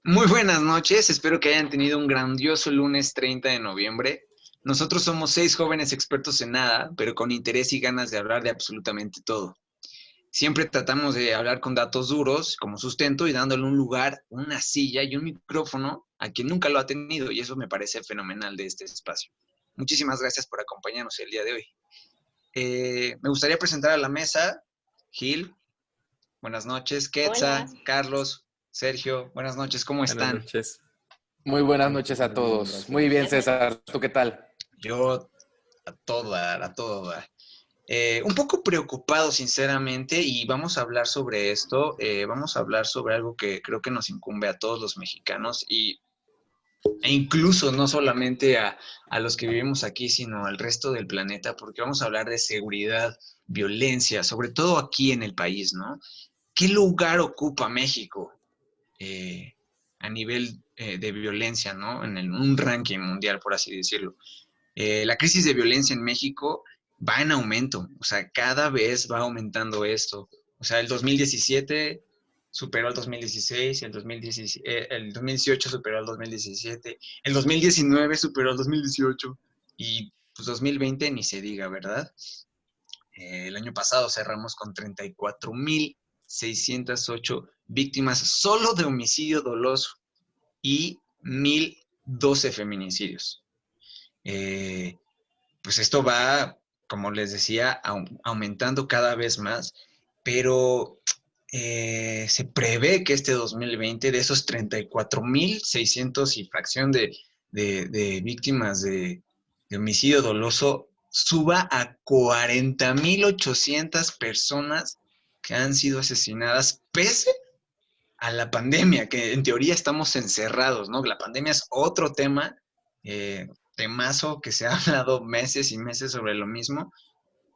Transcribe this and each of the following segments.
Muy buenas noches, espero que hayan tenido un grandioso lunes 30 de noviembre. Nosotros somos 6 jóvenes expertos en nada, pero con interés y ganas de hablar de absolutamente todo. Siempre tratamos de hablar con datos duros como sustento y dándole un lugar, una silla y un micrófono a quien nunca lo ha tenido, y eso me parece fenomenal de este espacio. Muchísimas gracias por acompañarnos el día de hoy. Me gustaría presentar a la mesa. Gil, buenas noches. Quetza, Hola, Carlos, Sergio, buenas noches, ¿cómo Buenas están? noches. Muy buenas Muy, noches a muy bien, todos. Muy gracias. bien, gracias. César. ¿Tú qué tal? Yo a todo dar, a todo dar. Un poco preocupado, sinceramente, y vamos a hablar sobre esto. Vamos a hablar sobre algo que creo que nos incumbe a todos los mexicanos e incluso no solamente a los que vivimos aquí, sino al resto del planeta, porque vamos a hablar de seguridad, violencia, sobre todo aquí en el país, ¿no? ¿Qué lugar ocupa México eh, a nivel de violencia, ¿no? En un ranking mundial, por así decirlo. La crisis de violencia en México va en aumento, o sea, cada vez va aumentando esto. O sea, el 2017 superó al 2016, el 2018 superó al 2017, el 2019 superó al 2018 y pues 2020 ni se diga, ¿verdad? El año pasado cerramos con 34,608 víctimas solo de homicidio doloso y 1,012 feminicidios. Eh, pues esto va, como les decía, aumentando cada vez más, pero se prevé que este 2020, de esos 34,600 y fracción de víctimas de homicidio doloso, suba a 40,800 personas que han sido asesinadas, pese a la pandemia, que en teoría estamos encerrados, ¿no? La pandemia es otro tema, temazo que se ha hablado meses y meses sobre lo mismo,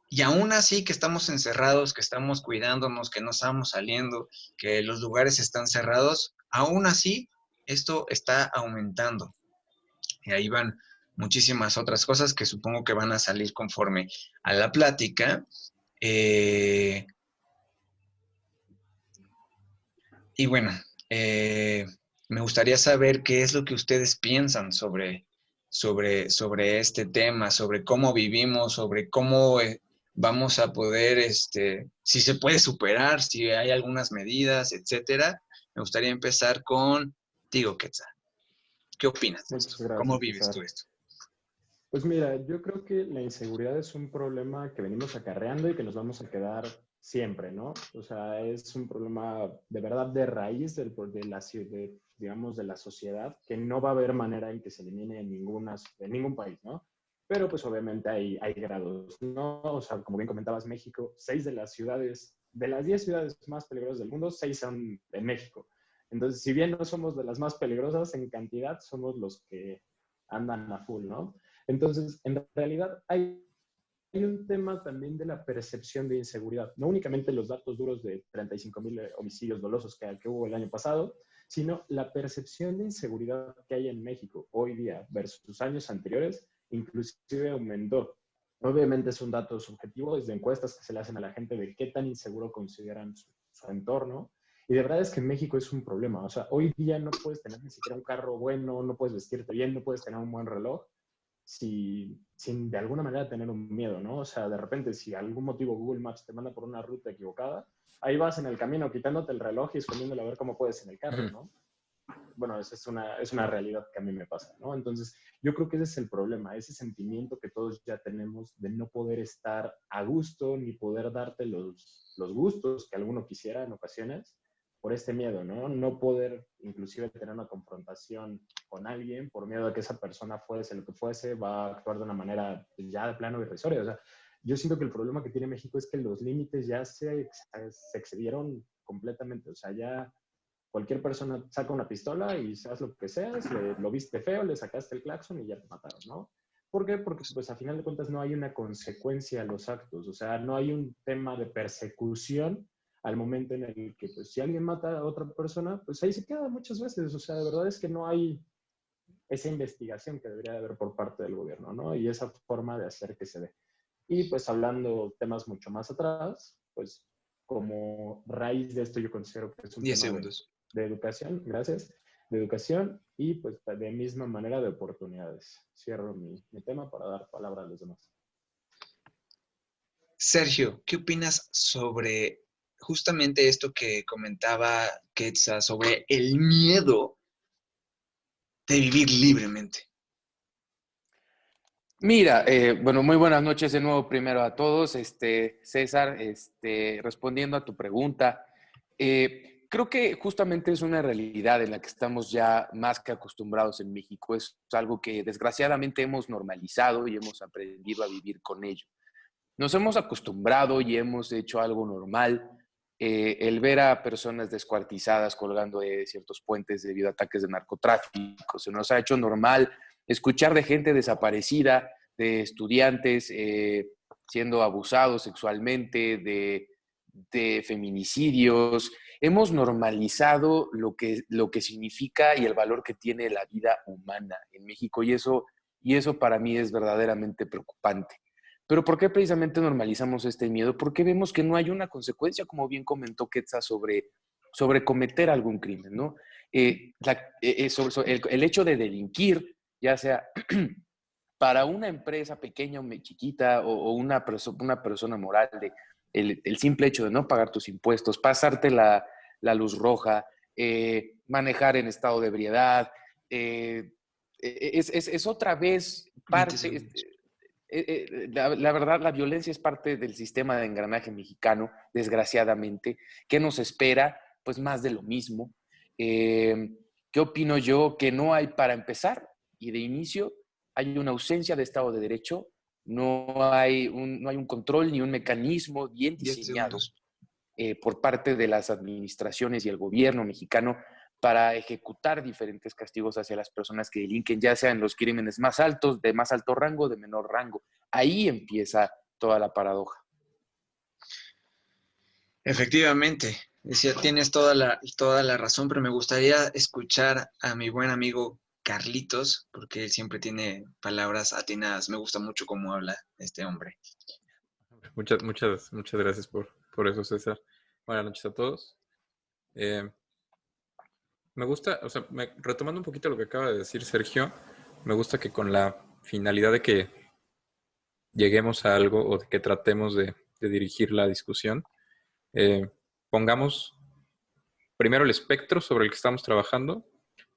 y aún así que estamos encerrados, que estamos cuidándonos, que no estamos saliendo, que los lugares están cerrados, aún así esto está aumentando. Y ahí van muchísimas otras cosas que supongo que van a salir conforme a la plática. Eh, y bueno, eh, me gustaría saber qué es lo que ustedes piensan sobre este tema, sobre cómo vivimos, sobre cómo vamos a poder, si se puede superar, si hay algunas medidas, etcétera. Me gustaría empezar contigo, Quetzal. ¿Qué opinas de esto? Muchas ¿Cómo gracias, vives tú César. esto? Pues mira, yo creo que la inseguridad es un problema que venimos acarreando y que nos vamos a quedar siempre, ¿no? O sea, es un problema de verdad de raíz digamos, de la sociedad que no va a haber manera en que se elimine en ningún país, ¿no? Pero pues obviamente hay grados, ¿no? O sea, como bien comentabas, México, 6 de las 10 ciudades más peligrosas del mundo, 6 son en México. Entonces, si bien no somos de las más peligrosas en cantidad, somos los que andan a full, ¿no? Entonces, en realidad hay un tema también de la percepción de inseguridad. No únicamente los datos duros de 35,000 homicidios dolosos que hubo el año pasado, sino la percepción de inseguridad que hay en México hoy día versus años anteriores, inclusive aumentó. Obviamente es un dato subjetivo desde encuestas que se le hacen a la gente de qué tan inseguro consideran su entorno. Y de verdad es que en México es un problema. O sea, hoy día no puedes tener ni siquiera un carro bueno, no puedes vestirte bien, no puedes tener un buen reloj sin de alguna manera tener un miedo, ¿no? O sea, de repente, si algún motivo Google Maps te manda por una ruta equivocada, ahí vas en el camino quitándote el reloj y escondiéndolo a ver cómo puedes en el carro, ¿no? Bueno, esa es una realidad que a mí me pasa, ¿no? Entonces, yo creo que ese es el problema, ese sentimiento que todos ya tenemos de no poder estar a gusto ni poder darte los gustos que alguno quisiera en ocasiones por este miedo, ¿no? No poder inclusive tener una confrontación con alguien por miedo a que esa persona fuese lo que fuese, va a actuar de una manera ya de plano irrisoria. O sea, yo siento que el problema que tiene México es que los límites ya se excedieron completamente. O sea, ya cualquier persona saca una pistola y seas lo que seas, lo viste feo, le sacaste el claxon y ya te mataron, ¿no? ¿Por qué? Porque pues a final de cuentas no hay una consecuencia a los actos, o sea, no hay un tema de persecución al momento en el que pues si alguien mata a otra persona, pues ahí se queda muchas veces, o sea, de verdad es que no hay esa investigación que debería de haber por parte del gobierno, ¿no? Y esa forma de hacer que se dé. Y pues hablando temas mucho más atrás, pues como raíz de esto yo considero que es un 10 tema segundos. de educación, gracias. de educación y pues de misma manera de oportunidades. Cierro mi tema para dar palabra a los demás. Sergio, ¿qué opinas sobre justamente esto que comentaba Quetzal, sobre el miedo de vivir libremente? Mira, bueno, muy buenas noches de nuevo primero a todos. César, respondiendo a tu pregunta, creo que justamente es una realidad en la que estamos ya más que acostumbrados en México. Es algo que desgraciadamente hemos normalizado y hemos aprendido a vivir con ello. Nos hemos acostumbrado y hemos hecho algo normal el ver a personas descuartizadas colgando de ciertos puentes debido a ataques de narcotráfico. Se nos ha hecho normal escuchar de gente desaparecida, de estudiantes siendo abusados sexualmente, de feminicidios. Hemos normalizado lo que significa y el valor que tiene la vida humana en México y eso para mí es verdaderamente preocupante. Pero ¿por qué precisamente normalizamos este miedo? Porque vemos que no hay una consecuencia, como bien comentó Quetzal, sobre cometer algún crimen, ¿no? El hecho de delinquir, ya sea para una empresa pequeña o chiquita o una persona moral, el simple hecho de no pagar tus impuestos, pasarte la luz roja, manejar en estado de ebriedad, es otra vez 20 parte... segundos. La verdad, la violencia es parte del sistema de engranaje mexicano, desgraciadamente. ¿Qué nos espera? Pues más de lo mismo. ¿Qué opino yo? Que no hay, para empezar y de inicio, hay una ausencia de Estado de Derecho, no hay un control ni un mecanismo bien 10 diseñado segundos. por parte de las administraciones y el gobierno mexicano para ejecutar diferentes castigos hacia las personas que delinquen, ya sean los crímenes más altos, de más alto rango, de menor rango. Ahí empieza toda la paradoja. Efectivamente, decía, tienes toda la razón, pero me gustaría escuchar a mi buen amigo Carlitos, porque él siempre tiene palabras atinadas. Me gusta mucho cómo habla este hombre. Muchas gracias por eso, César. Buenas noches a todos. Eh, Me gusta, o sea, retomando un poquito lo que acaba de decir Sergio, me gusta que con la finalidad de que lleguemos a algo o de que tratemos de dirigir la discusión, eh, pongamos primero el espectro sobre el que estamos trabajando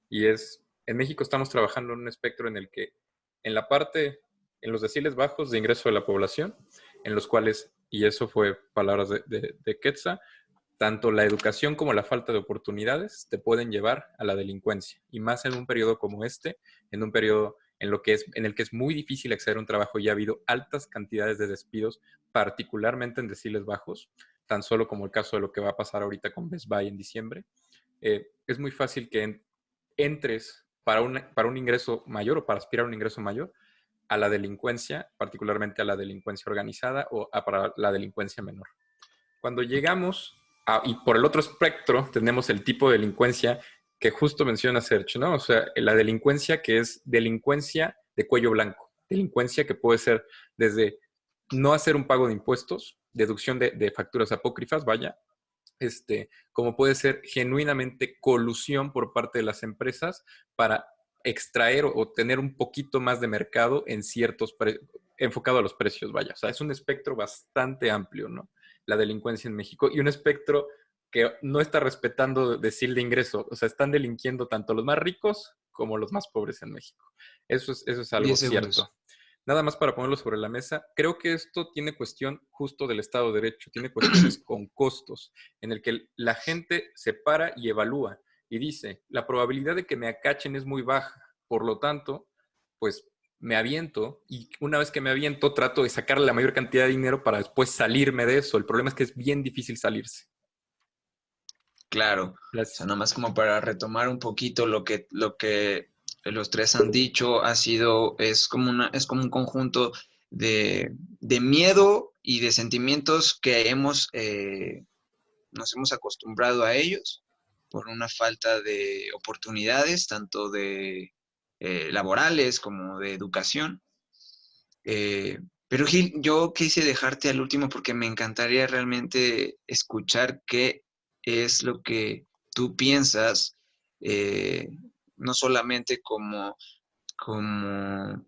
y en México estamos trabajando en un espectro en el que en la parte, en los deciles bajos de ingreso de la población, en los cuales, y eso fue palabras de Quetzal, tanto la educación como la falta de oportunidades te pueden llevar a la delincuencia. Y más en un periodo como este, en un periodo en el que es muy difícil acceder a un trabajo y ha habido altas cantidades de despidos, particularmente en deciles bajos, tan solo como el caso de lo que va a pasar ahorita con Best Buy en diciembre. Es muy fácil que entres para un ingreso mayor o para aspirar a un ingreso mayor a la delincuencia, particularmente a la delincuencia organizada o para la delincuencia menor. Cuando llegamos y por el otro espectro tenemos el tipo de delincuencia que justo menciona Sergio, ¿no? O sea, la delincuencia que es delincuencia de cuello blanco, delincuencia que puede ser desde no hacer un pago de impuestos, deducción de facturas apócrifas, vaya, como puede ser genuinamente colusión por parte de las empresas para extraer o tener un poquito más de mercado en enfocado a los precios, vaya. O sea, es un espectro bastante amplio, ¿no? La delincuencia en México y un espectro que no está respetando decil de ingreso. O sea, están delinquiendo tanto los más ricos como los más pobres en México. Eso es algo 10 cierto. segundos. Nada más para ponerlo sobre la mesa, creo que esto tiene cuestión justo del Estado de Derecho, tiene cuestiones con costos, en el que la gente se para y evalúa y dice, la probabilidad de que me acachen es muy baja, por lo tanto, pues me aviento y una vez que me aviento trato de sacar la mayor cantidad de dinero para después salirme de eso. El problema es que es bien difícil salirse. Claro. O sea, Gracias. nomás como para retomar un poquito lo que los tres han dicho, es como un conjunto de miedo y de sentimientos que nos hemos acostumbrado a ellos por una falta de oportunidades, tanto de laborales como de educación. Pero Gil, yo quise dejarte al último porque me encantaría realmente escuchar qué es lo que tú piensas no solamente como, como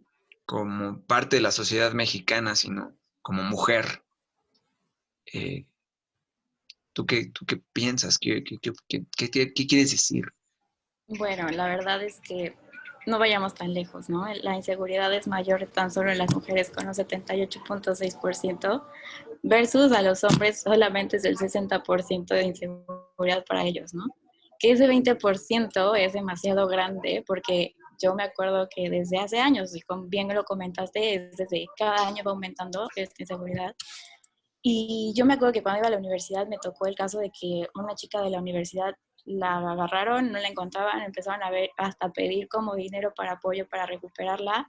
parte de la sociedad mexicana, sino como mujer. Eh, tú qué piensas? ¿Qué quieres decir? Bueno, la verdad es que no vayamos tan lejos, ¿no? La inseguridad es mayor tan solo en las mujeres con un 78.6% versus a los hombres solamente es el 60% de inseguridad para ellos, ¿no? Que ese 20% es demasiado grande porque yo me acuerdo que desde hace años, y bien lo comentaste, desde cada año va aumentando esta inseguridad. Y yo me acuerdo que cuando iba a la universidad me tocó el caso de que una chica de la universidad la agarraron, no la encontraban, empezaron a ver, hasta pedir como dinero para apoyo para recuperarla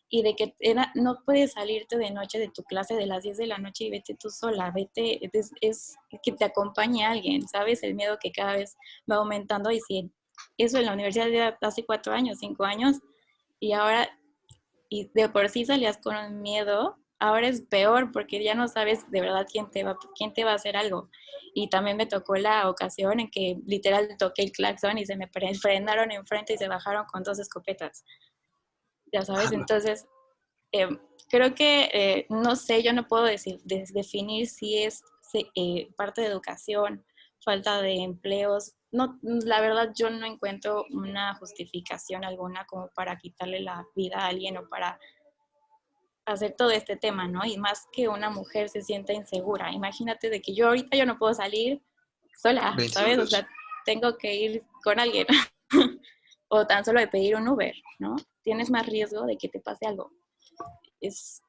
y de que no puedes salirte de noche de tu clase de las 10 de la noche y vete tú sola, vete, es que te acompañe alguien, ¿sabes? El miedo que cada vez va aumentando y si eso en la universidad era hace 4 años, 5 años y ahora, y de por sí salías con un miedo, ahora es peor porque ya no sabes de verdad quién te va a hacer algo. Y también me tocó la ocasión en que literal toqué el claxon y se me frenaron enfrente y se bajaron con 2 escopetas. Ya sabes, entonces eh, creo que, no sé, yo no puedo definir si es parte de educación, falta de empleos. No, la verdad yo no encuentro una justificación alguna como para quitarle la vida a alguien o para hacer todo este tema, ¿no? Y más que una mujer se sienta insegura. Imagínate de que yo ahorita yo no puedo salir sola, 20 ¿sabes? O segundos. sea, tengo que ir con alguien o tan solo de pedir un Uber, ¿no? Tienes más riesgo de que te pase algo. Es,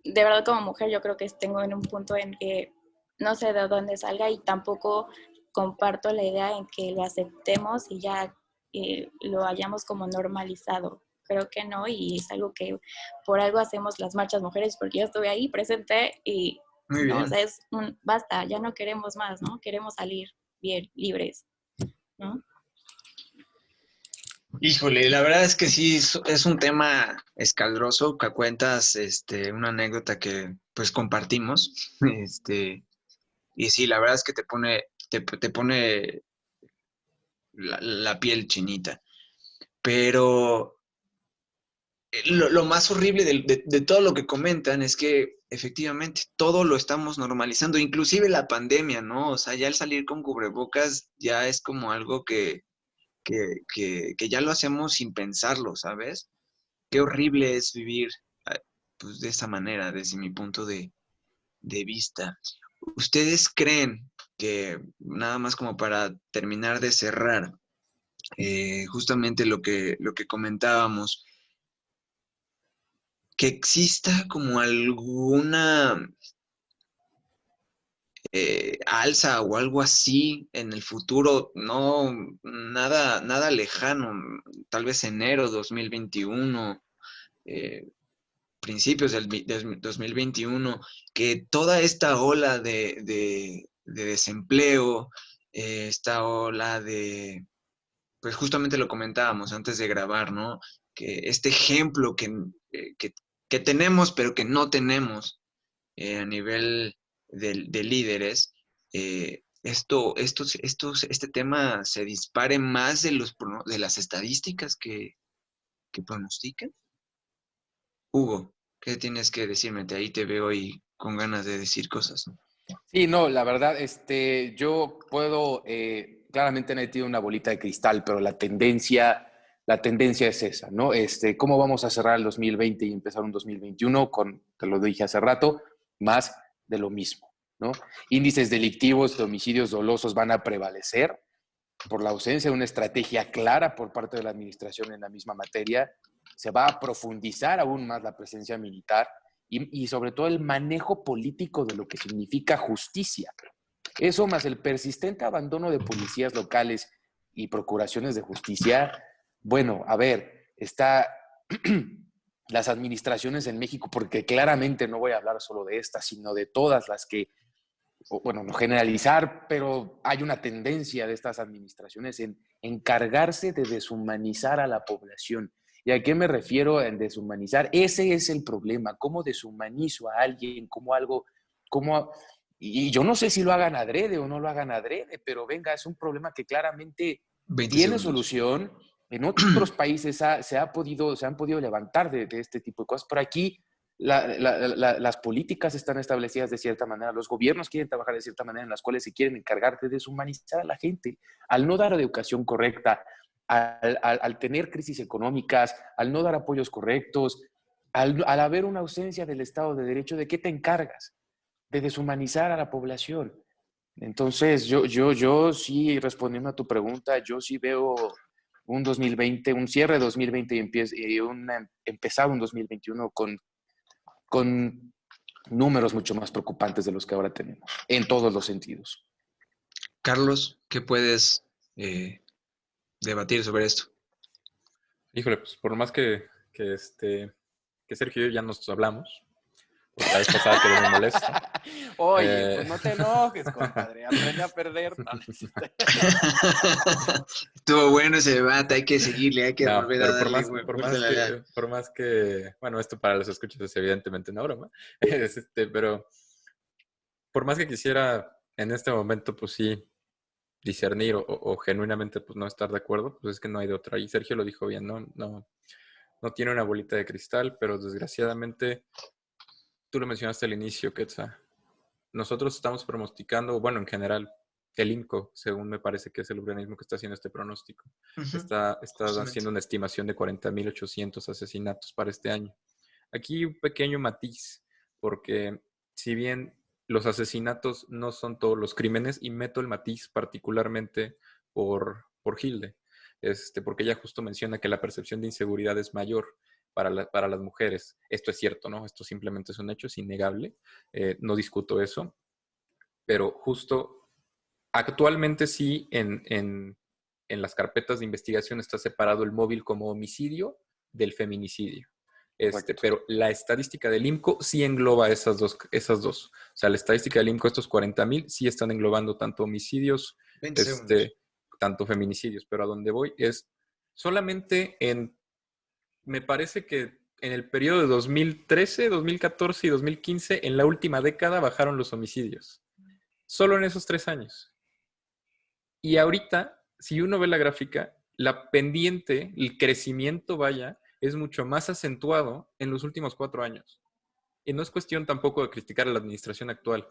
de verdad como mujer yo creo que tengo en un punto en que no sé de dónde salga y tampoco comparto la idea en que lo aceptemos y ya lo hayamos como normalizado. Creo que no y es algo que por algo hacemos las marchas mujeres porque yo estuve ahí presente y Muy no, o bien. sea, basta, ya no queremos más, ¿no? Queremos salir bien, libres, ¿no? Híjole, la verdad es que sí, es un tema escabroso, que cuentas una anécdota que pues compartimos, y sí, la verdad es que te pone la piel chinita, pero lo más horrible de todo lo que comentan es que efectivamente todo lo estamos normalizando, inclusive la pandemia, ¿no? O sea, ya el salir con cubrebocas ya es como algo que ya lo hacemos sin pensarlo, ¿sabes? Qué horrible es vivir pues, de esa manera, desde mi punto de vista. ¿Ustedes creen que, nada más como para terminar de cerrar, justamente lo que comentábamos, que exista como alguna alza o algo así en el futuro, no nada lejano, tal vez enero 2021, eh, principios del 2021, que toda esta ola de desempleo, esta ola pues justamente lo comentábamos antes de grabar, ¿no? Que este ejemplo que tenemos, pero que no tenemos a nivel de líderes, este tema se dispare más de las estadísticas que pronostican. Hugo, ¿qué tienes que decirme? Ahí te veo y con ganas de decir cosas, ¿no? Sí, no, la verdad, yo puedo, claramente no he tenido una bolita de cristal, pero la tendencia es esa, ¿no? ¿Cómo vamos a cerrar el 2020 y empezar un 2021 con, te lo dije hace rato, más de lo mismo, ¿no? Índices delictivos de homicidios dolosos van a prevalecer por la ausencia de una estrategia clara por parte de la administración en la misma materia. Se va a profundizar aún más la presencia militar y sobre todo el manejo político de lo que significa justicia. Eso más el persistente abandono de policías locales y procuraciones de justicia. Bueno, a ver, está las administraciones en México, porque claramente no voy a hablar solo de estas, sino de todas las que, bueno, no generalizar, pero hay una tendencia de estas administraciones en encargarse de deshumanizar a la población. ¿Y a qué me refiero en deshumanizar? Ese es el problema. ¿Cómo deshumanizo a alguien? ¿Cómo algo, cómo, y yo no sé si lo hagan adrede o no lo hagan adrede, pero venga, es un problema que claramente 20 tiene segundos. solución. En otros países se han podido levantar de este tipo de cosas, pero aquí las políticas están establecidas de cierta manera, los gobiernos quieren trabajar de cierta manera en las cuales se quieren encargar de deshumanizar a la gente, al no dar educación correcta, al tener crisis económicas, al no dar apoyos correctos, al haber una ausencia del Estado de Derecho. ¿De qué te encargas? De deshumanizar a la población. Entonces, yo sí, respondiendo a tu pregunta, yo sí veo un 2020, un cierre de 2020 y empezar un 2021 con números mucho más preocupantes de los que ahora tenemos, en todos los sentidos. Carlos, ¿qué puedes debatir sobre esto? Híjole, pues por más que Sergio y yo ya nos hablamos, porque la vez pasada quedó muy molesto. Oye, pues no te enojes, compadre, aprende a perder. No, Estuvo bueno ese debate, hay que seguirle, hay que No, volver a pero darle vuelta a la... por más que, bueno, esto para los escuchas es evidentemente una broma, pero por más que quisiera en este momento, pues sí, discernir o genuinamente pues no estar de acuerdo, pues es que no hay de otra. Y Sergio lo dijo bien, no tiene una bolita de cristal, pero desgraciadamente, tú lo mencionaste al inicio, Quetzal. Nosotros estamos pronosticando, bueno, en general, el INCO, según me parece que es el organismo que está haciendo este pronóstico, está haciendo una estimación de 40.800 asesinatos para este año. Aquí un pequeño matiz, porque si bien los asesinatos no son todos los crímenes, y meto el matiz particularmente por Hilde, porque ella justo menciona que la percepción de inseguridad es mayor para las mujeres. Esto es cierto, ¿no? Esto simplemente es un hecho, es innegable. No discuto eso, pero justo actualmente sí en las carpetas de investigación está separado el móvil como homicidio del feminicidio. Pero la estadística del IMCO sí engloba esas dos. O sea, la estadística del IMCO, estos 40.000, sí están englobando tanto homicidios, tanto feminicidios. Pero a donde voy es solamente me parece que en el periodo de 2013, 2014 y 2015, en la última década bajaron los homicidios. Solo en esos 3 años. Y ahorita, si uno ve la gráfica, la pendiente, el crecimiento, es mucho más acentuado en los últimos 4 años. Y no es cuestión tampoco de criticar a la administración actual.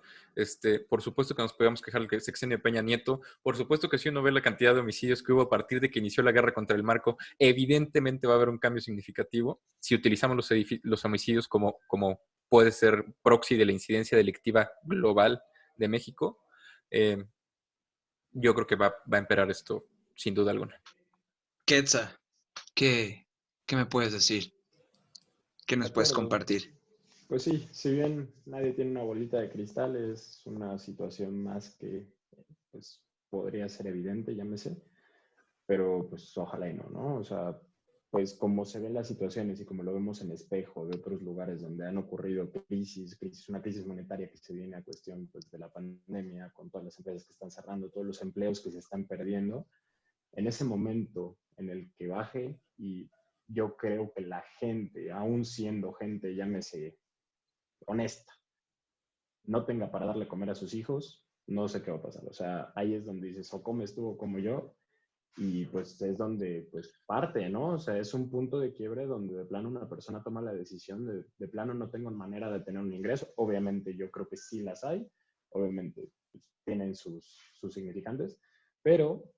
Por supuesto que nos podemos quejar del sexenio de Peña Nieto. Por supuesto que si uno ve la cantidad de homicidios que hubo a partir de que inició la guerra contra el narco, evidentemente va a haber un cambio significativo si utilizamos los homicidios como puede ser proxy de la incidencia delictiva global de México. Yo creo que va a empeorar esto, sin duda alguna. Quetzal, ¿qué me puedes decir? ¿Qué nos puedes compartir? Pues sí, si bien nadie tiene una bolita de cristal, es una situación más que pues, podría ser evidente, llámese, pero pues ojalá y no, O sea, pues como se ven las situaciones y como lo vemos en espejo de otros lugares donde han ocurrido una crisis monetaria que se viene a cuestión pues, de la pandemia, con todas las empresas que están cerrando, todos los empleos que se están perdiendo, en ese momento en el que baje, y yo creo que la gente, aún siendo gente, llámese honesta, no tenga para darle comer a sus hijos, no sé qué va a pasar. O sea, ahí es donde dices, o comes tú o como yo, y pues es donde pues parte, ¿no? O sea, es un punto de quiebre donde de plano una persona toma la decisión de plano no tengo manera de tener un ingreso. Obviamente yo creo que sí las hay, obviamente pues, tienen sus significantes, pero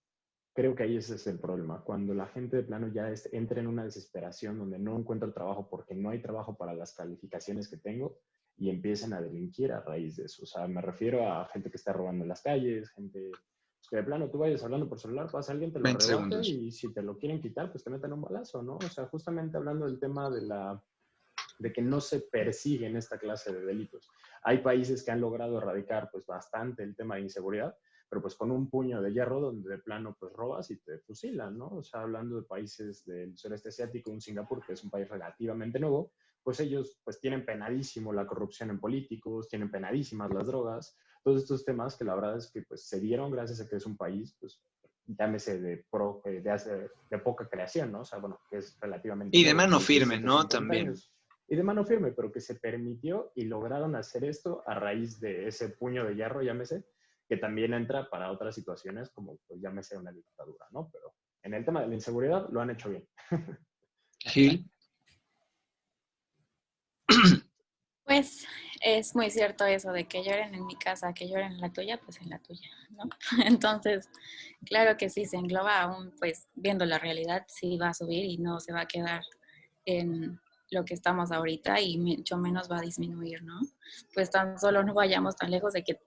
creo que ahí ese es el problema. Cuando la gente de plano ya entra en una desesperación donde no encuentra el trabajo porque no hay trabajo para las calificaciones que tengo y empiezan a delinquir a raíz de eso. O sea, me refiero a gente que está robando en las calles, gente pues, que de plano tú vayas hablando por celular, pasa alguien, te lo arrebata y si te lo quieren quitar, pues te meten un balazo, ¿no? O sea, justamente hablando del tema de que no se persiguen esta clase de delitos. Hay países que han logrado erradicar pues bastante el tema de inseguridad, pero pues con un puño de hierro donde de plano pues robas y te fusilan, ¿no? O sea, hablando de países del sureste asiático, un Singapur, que es un país relativamente nuevo, pues ellos pues tienen penadísimo la corrupción en políticos, tienen penadísimas las drogas, todos estos temas que la verdad es que pues se dieron gracias a que es un país, pues llámese de poca creación, ¿no? O sea, bueno, que es relativamente... Y de mano firme, ¿no? También. Años. Y de mano firme, pero que se permitió y lograron hacer esto a raíz de ese puño de hierro, llámese, que también entra para otras situaciones como, pues, llámese una dictadura, ¿no? Pero en el tema de la inseguridad lo han hecho bien. Gil. Pues es muy cierto eso de que lloren en mi casa, que lloren en la tuya, pues en la tuya, ¿no? Entonces, claro que sí, se engloba aún, pues viendo la realidad, sí va a subir y no se va a quedar en lo que estamos ahorita y mucho menos va a disminuir, ¿no? Pues tan solo no vayamos tan lejos de que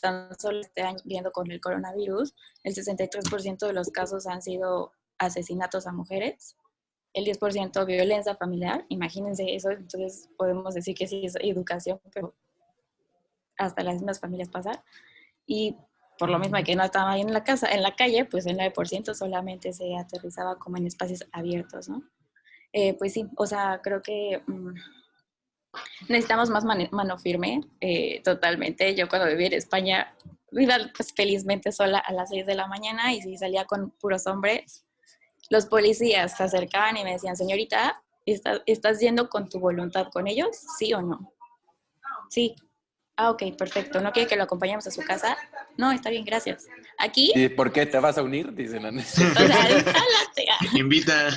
tan solo este año, viendo con el coronavirus, el 63% de los casos han sido asesinatos a mujeres, el 10% violencia familiar, imagínense eso, entonces podemos decir que sí es educación, pero hasta las mismas familias pasa. Y por lo mismo que no estaba ahí en la casa, en la calle, pues el 9% solamente se aterrizaba como en espacios abiertos, ¿no? Pues sí, o sea, creo que necesitamos más mano firme, totalmente. Yo cuando viví en España, iba pues felizmente sola a las 6 de la mañana y si salía con puros hombres, los policías se acercaban y me decían, señorita, ¿estás yendo con tu voluntad con ellos? ¿Sí o no? Sí. Ah, ok, perfecto. ¿No quiere que lo acompañemos a su casa? No, está bien, gracias. Aquí, ¿Y por qué te vas a unir? Dicen. o sea, jálate. Invita.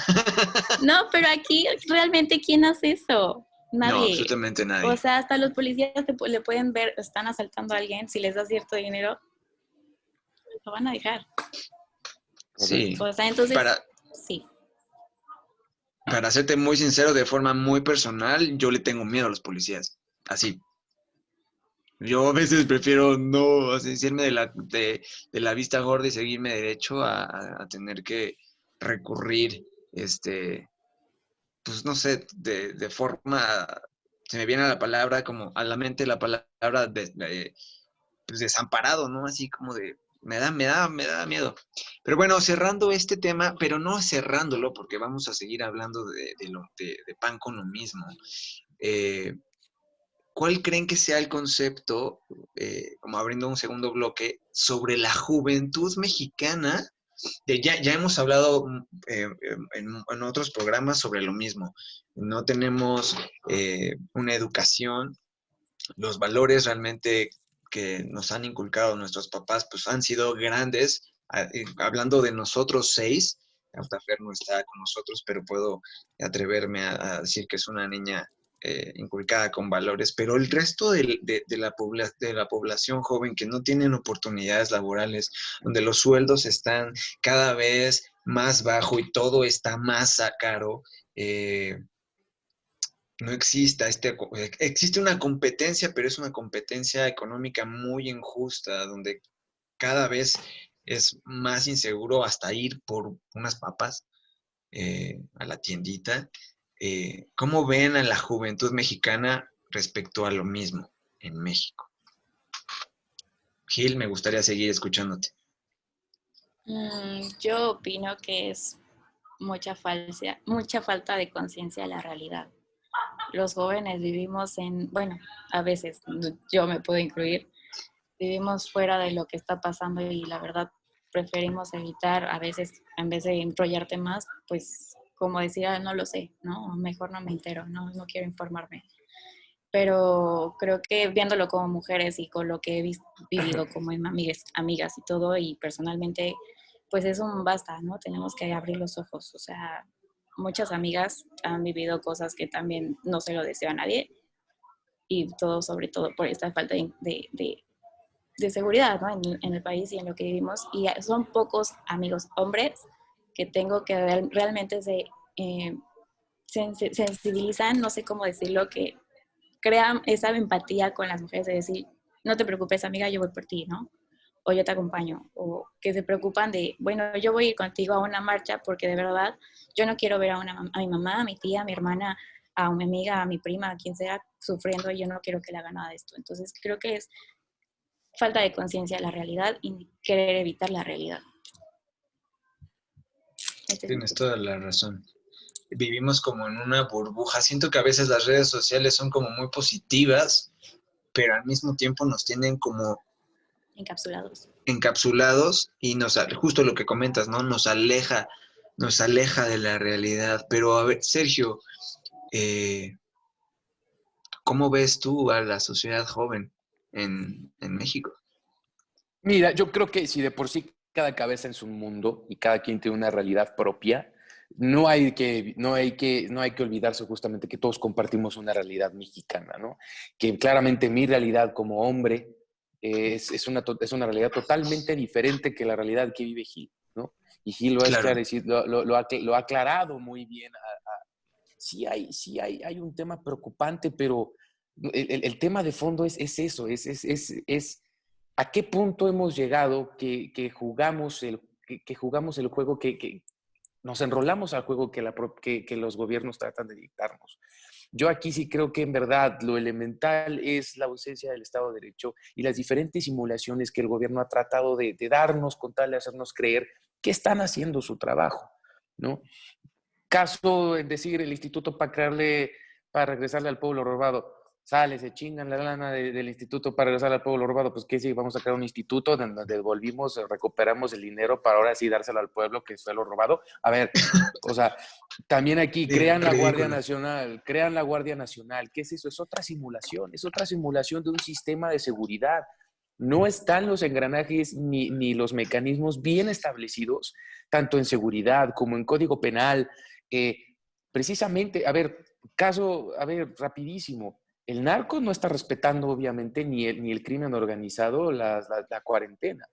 No, pero aquí realmente, ¿quién hace eso? No, Nadie. absolutamente O nadie. sea, hasta los policías le pueden ver, están asaltando a alguien, si les da cierto dinero, lo van a dejar. Sí. O sea, entonces, Para, sí. para serte muy sincero, de forma muy personal, yo le tengo miedo a los policías. Así. Yo a veces prefiero no hacerme de la vista gorda y seguirme derecho a tener que recurrir, pues no sé, de forma, se me viene a la palabra, como a la mente la palabra pues desamparado, ¿no? Así como de, me da miedo. Pero bueno, cerrando este tema, pero no cerrándolo, porque vamos a seguir hablando de pan con lo mismo. ¿Cuál creen que sea el concepto, como abriendo un segundo bloque, sobre la juventud mexicana? Ya hemos hablado en otros programas sobre lo mismo. No tenemos una educación, los valores realmente que nos han inculcado nuestros papás, pues han sido grandes. Hablando de nosotros seis, hasta Fer no está con nosotros, pero puedo atreverme a decir que es una niña inculcada con valores, pero el resto de la población joven que no tienen oportunidades laborales, donde los sueldos están cada vez más bajo y todo está más caro, no exista existe una competencia, pero es una competencia económica muy injusta, donde cada vez es más inseguro hasta ir por unas papas a la tiendita. ¿Cómo ven a la juventud mexicana respecto a lo mismo en México? Gil, me gustaría seguir escuchándote. Yo opino que es mucha falta de conciencia de la realidad. Los jóvenes vivimos bueno, a veces, yo me puedo incluir, vivimos fuera de lo que está pasando y la verdad preferimos evitar, a veces, en vez de enrollarte más, pues como decía, no lo sé, ¿no? Mejor no me entero, no quiero informarme. Pero creo que viéndolo como mujeres y con lo que he vivido como en amigas y todo, y personalmente, pues es un basta, ¿no? Tenemos que abrir los ojos. O sea, muchas amigas han vivido cosas que también no se lo deseo a nadie, y todo, sobre todo, por esta falta de seguridad, ¿no? En el país y en lo que vivimos. Y son pocos amigos hombres que tengo que realmente sensibilizan, no sé cómo decirlo, que crean esa empatía con las mujeres de decir, no te preocupes, amiga, yo voy por ti, ¿no? O yo te acompaño, o que se preocupan de, bueno, yo voy a ir contigo a una marcha porque de verdad yo no quiero ver a mi mamá, a mi tía, a mi hermana, a mi amiga, a mi prima, a quien sea sufriendo y yo no quiero que le haga nada de esto. Entonces creo que es falta de conciencia de la realidad y querer evitar la realidad. Tienes toda la razón. Vivimos como en una burbuja. Siento que a veces las redes sociales son como muy positivas, pero al mismo tiempo nos tienen como encapsulados y justo lo que comentas, ¿no? Nos aleja de la realidad. Pero a ver, Sergio, ¿cómo ves tú a la sociedad joven en México? Mira, yo creo que si de por sí cada cabeza es un mundo y cada quien tiene una realidad propia, no hay que olvidarse justamente que todos compartimos una realidad mexicana, ¿no? Que claramente mi realidad como hombre es una realidad totalmente diferente que la realidad que vive Gil, ¿no? Y Gil Claro. lo ha aclarado muy bien. Sí hay un tema preocupante, pero el tema de fondo es eso, es a qué punto hemos llegado que jugamos el juego, que nos enrolamos al juego que los gobiernos tratan de dictarnos. Yo aquí sí creo que en verdad lo elemental es la ausencia del Estado de Derecho y las diferentes simulaciones que el gobierno ha tratado de darnos con tal de hacernos creer que están haciendo su trabajo, ¿no? Caso, es decir, el instituto para regresarle al pueblo robado, sale, se chingan la lana del instituto para regresar al pueblo robado, pues qué sí, vamos a crear un instituto donde devolvimos, recuperamos el dinero para ahora sí dárselo al pueblo que fue lo robado. A ver, o sea, también aquí Ridículo. crean la Guardia Nacional, ¿qué es eso? Es otra simulación de un sistema de seguridad. No están los engranajes ni los mecanismos bien establecidos, tanto en seguridad como en código penal, eh, precisamente, rapidísimo, el narco no está respetando obviamente ni el crimen organizado la cuarentena,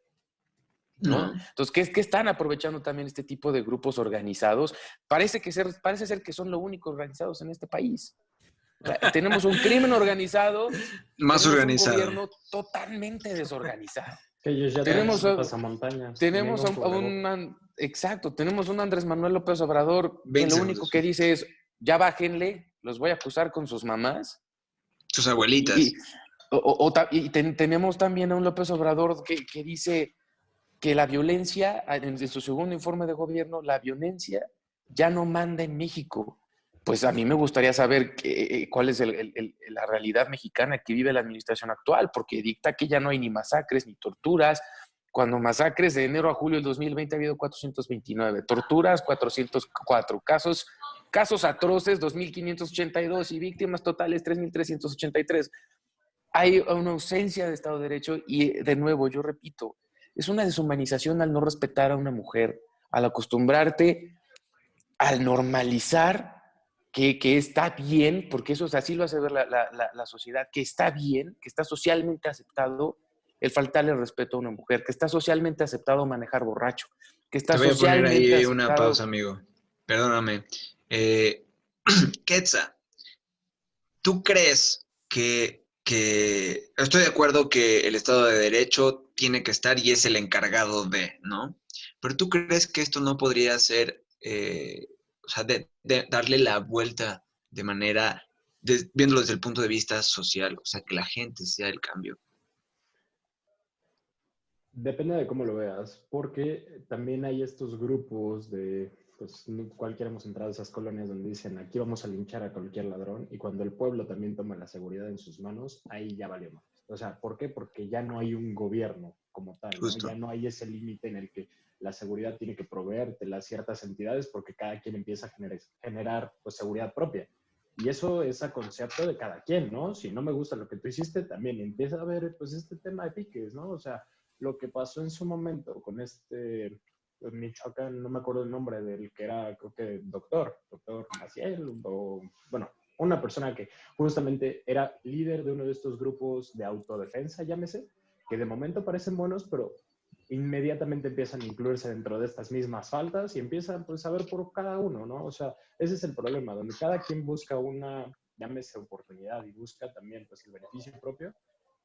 ¿no? No. Entonces, ¿qué están aprovechando también este tipo de grupos organizados? Parece ser que son lo único organizados en este país. O sea, tenemos un crimen organizado y Más tenemos un organizado. gobierno totalmente desorganizado. Que ellos ya traen Tenemos sus a, pasamontañas y tenemos ningún cubreboca. exacto, tenemos un Andrés Manuel López Obrador que 20 lo único segundos. que dice es, ya bájenle, los voy a acusar con sus mamás. Sus Y, abuelitas. y, tenemos también a un López Obrador que dice que la violencia, en su segundo informe de gobierno, la violencia ya no manda en México. Pues a mí me gustaría saber cuál es la realidad mexicana que vive la administración actual, porque dicta que ya no hay ni masacres ni torturas, cuando masacres de enero a julio del 2020 ha habido 429, torturas 404, casos atroces 2.582 y víctimas totales 3.383. Hay una ausencia de Estado de Derecho y de nuevo, yo repito, es una deshumanización al no respetar a una mujer, al acostumbrarte, al normalizar que está bien, porque eso así lo hace ver la sociedad, que está bien, que está socialmente aceptado el faltarle respeto a una mujer, que está socialmente aceptado manejar borracho, que está Te voy a poner socialmente ahí una pausa, aceptado. amigo. Perdóname. Eh, Quetza, ¿tú crees que... Estoy de acuerdo que el Estado de Derecho tiene que estar y es el encargado de, ¿no? Pero ¿tú crees que esto no podría ser, o sea, de darle la vuelta de manera, viéndolo desde el punto de vista social, o sea, que la gente sea el cambio? Depende de cómo lo veas, porque también hay estos grupos de, pues cualquiera hemos entrado a esas colonias donde dicen, aquí vamos a linchar a cualquier ladrón, y cuando el pueblo también toma la seguridad en sus manos, ahí ya valió más. O sea, ¿por qué? Porque ya no hay un gobierno como tal, ¿no? Ya Justo. no hay ese límite en el que la seguridad tiene que proveerte las ciertas entidades porque cada quien empieza a generar pues, seguridad propia. Y eso es a concepto de cada quien, ¿no? Si no me gusta lo que tú hiciste, también empieza a ver pues este tema de piques, ¿no? O sea, lo que pasó en su momento con Michoacán, no me acuerdo el nombre del que era, creo que doctor Maciel, o bueno, una persona que justamente era líder de uno de estos grupos de autodefensa, llámese, que de momento parecen buenos, pero inmediatamente empiezan a incluirse dentro de estas mismas faltas y empiezan pues a ver por cada uno, ¿no? O sea, ese es el problema, donde cada quien busca una, llámese oportunidad y busca también pues el beneficio propio,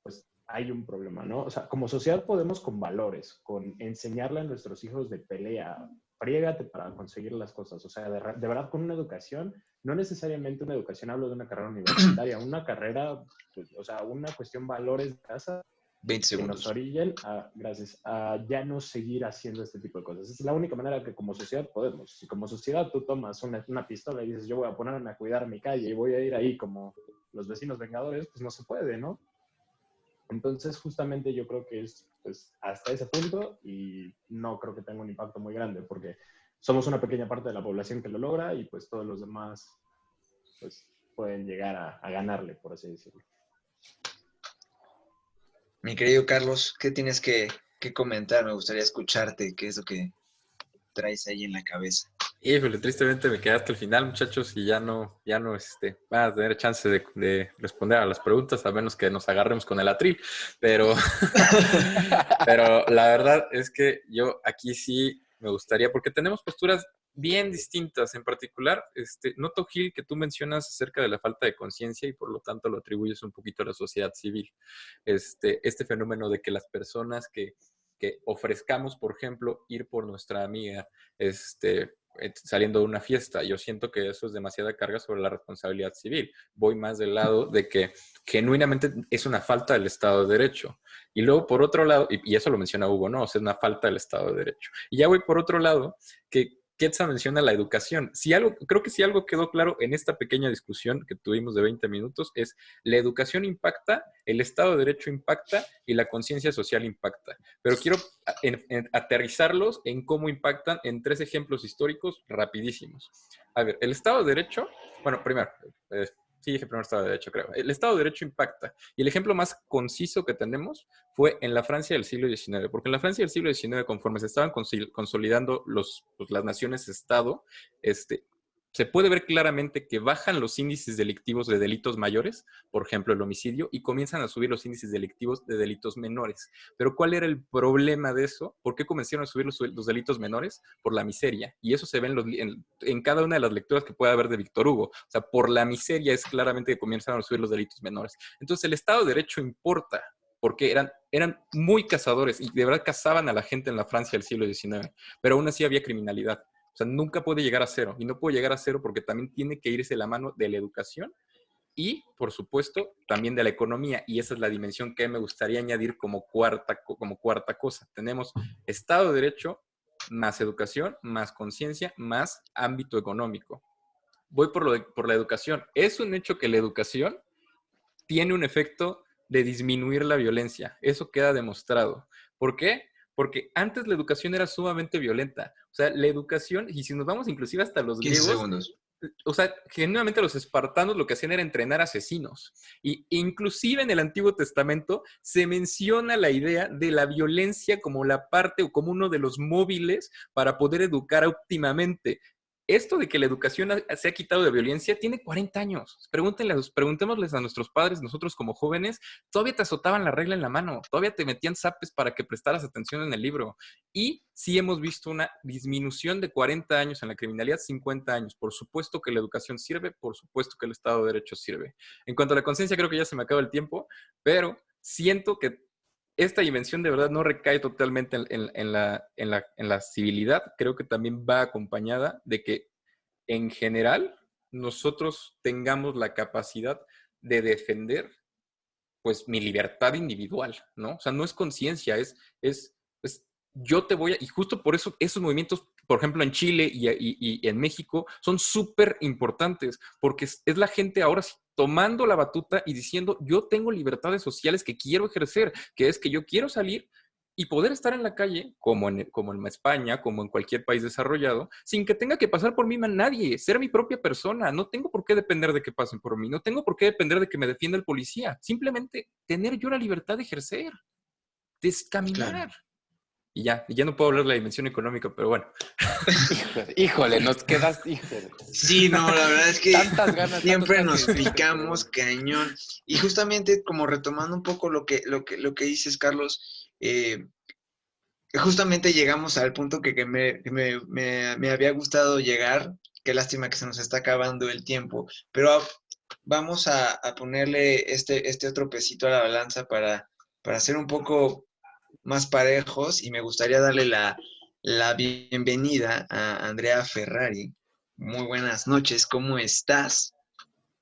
pues hay un problema, ¿no? O sea, como sociedad podemos con valores, con enseñarle a nuestros hijos de pelea, friégate para conseguir las cosas, o sea, de verdad con una educación, no necesariamente una educación, hablo de una carrera universitaria, una carrera, pues, o sea, una cuestión valores de casa 20 que nos segundos. orillen a, gracias, a ya no seguir haciendo este tipo de cosas. Es la única manera que como sociedad podemos. Si como sociedad tú tomas una pistola y dices, yo voy a ponerme a cuidar mi calle y voy a ir ahí como los vecinos vengadores, pues no se puede, ¿no? Entonces, justamente yo creo que es pues, hasta ese punto y no creo que tenga un impacto muy grande porque somos una pequeña parte de la población que lo logra y pues todos los demás pues, pueden llegar a ganarle, por así decirlo. Mi querido Carlos, ¿qué tienes qué comentar, me gustaría escucharte, qué es lo que traes ahí en la cabeza. Híjole, tristemente me quedé hasta el final, muchachos, y ya no van a tener chance de responder a las preguntas, a menos que nos agarremos con el atril. Pero, pero la verdad es que yo aquí sí me gustaría, porque tenemos posturas bien distintas. En particular, noto, Gil, que tú mencionas acerca de la falta de conciencia y por lo tanto lo atribuyes un poquito a la sociedad civil. Este fenómeno de que las personas que ofrezcamos, por ejemplo, ir por nuestra amiga, saliendo de una fiesta. Yo siento que eso es demasiada carga sobre la responsabilidad civil. Voy más del lado de que genuinamente es una falta del Estado de Derecho. Y luego, por otro lado, y eso lo menciona Hugo, ¿no? O sea, es una falta del Estado de Derecho. Y ya voy por otro lado, que Quetzal menciona la educación. Creo que si algo quedó claro en esta pequeña discusión que tuvimos de 20 minutos es la educación impacta, el Estado de Derecho impacta y la conciencia social impacta. Pero quiero aterrizarlos en cómo impactan en 3 ejemplos históricos rapidísimos. A ver, el Estado de Derecho, bueno, primero, sí dije primero Estado de Derecho, creo. El Estado de Derecho impacta. Y el ejemplo más conciso que tenemos fue en la Francia del siglo XIX, porque en la Francia del siglo XIX, conforme se estaban consolidando las naciones-estado, se puede ver claramente que bajan los índices delictivos de delitos mayores, por ejemplo el homicidio, y comienzan a subir los índices delictivos de delitos menores. Pero ¿cuál era el problema de eso? ¿Por qué comenzaron a subir los delitos menores? Por la miseria. Y eso se ve en cada una de las lecturas que pueda haber de Víctor Hugo. O sea, por la miseria es claramente que comienzan a subir los delitos menores. Entonces el Estado de Derecho importa, porque eran muy cazadores y de verdad cazaban a la gente en la Francia del siglo XIX, pero aún así había criminalidad. O sea, nunca puede llegar a cero. Y no puede llegar a cero porque también tiene que irse la mano de la educación y, por supuesto, también de la economía. Y esa es la dimensión que me gustaría añadir como cuarta cosa. Tenemos Estado de Derecho, más educación, más conciencia, más ámbito económico. Voy por la educación. Es un hecho que la educación tiene un efecto de disminuir la violencia. Eso queda demostrado. ¿Por qué? Porque antes la educación era sumamente violenta. O sea, la educación, y si nos vamos inclusive hasta los 15 griegos, segundos. o sea, genuinamente los espartanos lo que hacían era entrenar asesinos. Y inclusive en el Antiguo Testamento se menciona la idea de la violencia como la parte o como uno de los móviles para poder educar óptimamente. Esto de que la educación se ha quitado de violencia tiene 40 años. Preguntémosles a nuestros padres, nosotros como jóvenes, todavía te azotaban la regla en la mano, todavía te metían zapes para que prestaras atención en el libro. Y sí hemos visto una disminución de 40 años en la criminalidad, 50 años. Por supuesto que la educación sirve, por supuesto que el Estado de Derecho sirve. En cuanto a la conciencia, creo que ya se me acaba el tiempo, pero siento que esta dimensión de verdad no recae totalmente en la civilidad. Creo que también va acompañada de que en general nosotros tengamos la capacidad de defender pues mi libertad individual, ¿no? O sea, no es conciencia, es yo te voy a, y justo por eso esos movimientos, por ejemplo, en Chile y en México, son súper importantes, porque es la gente ahora sí tomando la batuta y diciendo, yo tengo libertades sociales que quiero ejercer, que es que yo quiero salir y poder estar en la calle, como en España, como en cualquier país desarrollado, sin que tenga que pasar por mí nadie, ser mi propia persona. No tengo por qué depender de que pasen por mí, no tengo por qué depender de que me defienda el policía. Simplemente tener yo la libertad de ejercer, de caminar. Claro. Y ya no puedo hablar de la dimensión económica, pero bueno. Híjole, nos quedas, híjole. Sí, no, la verdad es que Tantas ganas, siempre tantos nos ganas que decirte, picamos cañón. Y justamente como retomando un poco lo que dices, Carlos, justamente llegamos al punto que me había gustado llegar. Qué lástima que se nos está acabando el tiempo, pero vamos a ponerle este otro pesito a la balanza para ser un poco más parejos y me gustaría darle la bienvenida a Andrea Ferrari. Muy buenas noches, ¿cómo estás?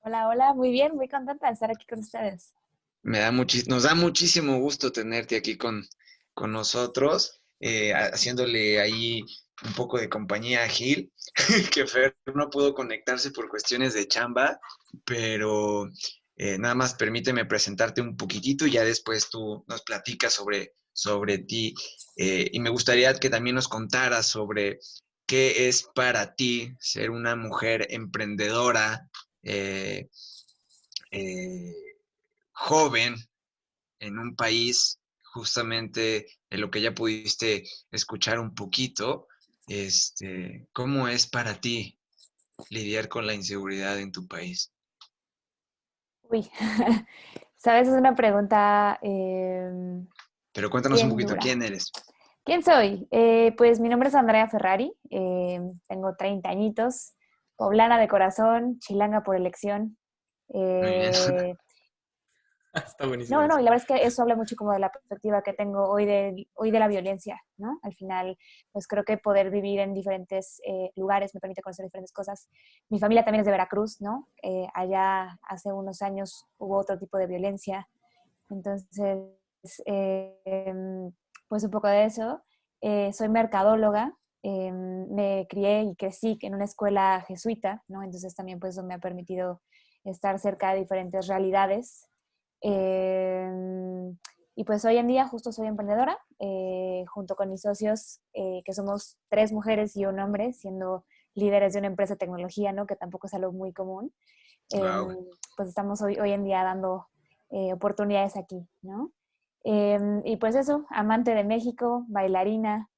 Hola, hola, muy bien, muy contenta de estar aquí con ustedes. Nos da muchísimo gusto tenerte aquí con nosotros, haciéndole ahí un poco de compañía a Gil, que Fer no pudo conectarse por cuestiones de chamba, pero nada más permíteme presentarte un poquitito y ya después tú nos platicas sobre ti. Y me gustaría que también nos contaras sobre qué es para ti ser una mujer emprendedora, eh, eh, joven, en un país justamente de lo que ya pudiste escuchar un poquito, ¿cómo es para ti lidiar con la inseguridad en tu país? Uy, sabes, es una pregunta Pero cuéntanos un bien poquito dura. quién eres. ¿Quién soy? Pues mi nombre es Andrea Ferrari, tengo 30 añitos, poblana de corazón, chilanga por elección. Muy bien. Eh, Está buenísimo no, eso. y la verdad es que eso habla mucho como de la perspectiva que tengo hoy de la violencia, ¿no? Al final, pues creo que poder vivir en diferentes lugares me permite conocer diferentes cosas. Mi familia también es de Veracruz, ¿no? Allá hace unos años hubo otro tipo de violencia. Entonces, pues un poco de eso. Soy mercadóloga, me crié y crecí en una escuela jesuita, ¿no? Entonces también pues eso me ha permitido estar cerca de diferentes realidades. Y pues hoy en día justo soy emprendedora, junto con mis socios, que somos 3 mujeres y un hombre, siendo líderes de una empresa de tecnología, ¿no? Que tampoco es algo muy común. Wow. Pues estamos hoy en día dando oportunidades aquí, ¿no? Y pues eso, amante de México, bailarina,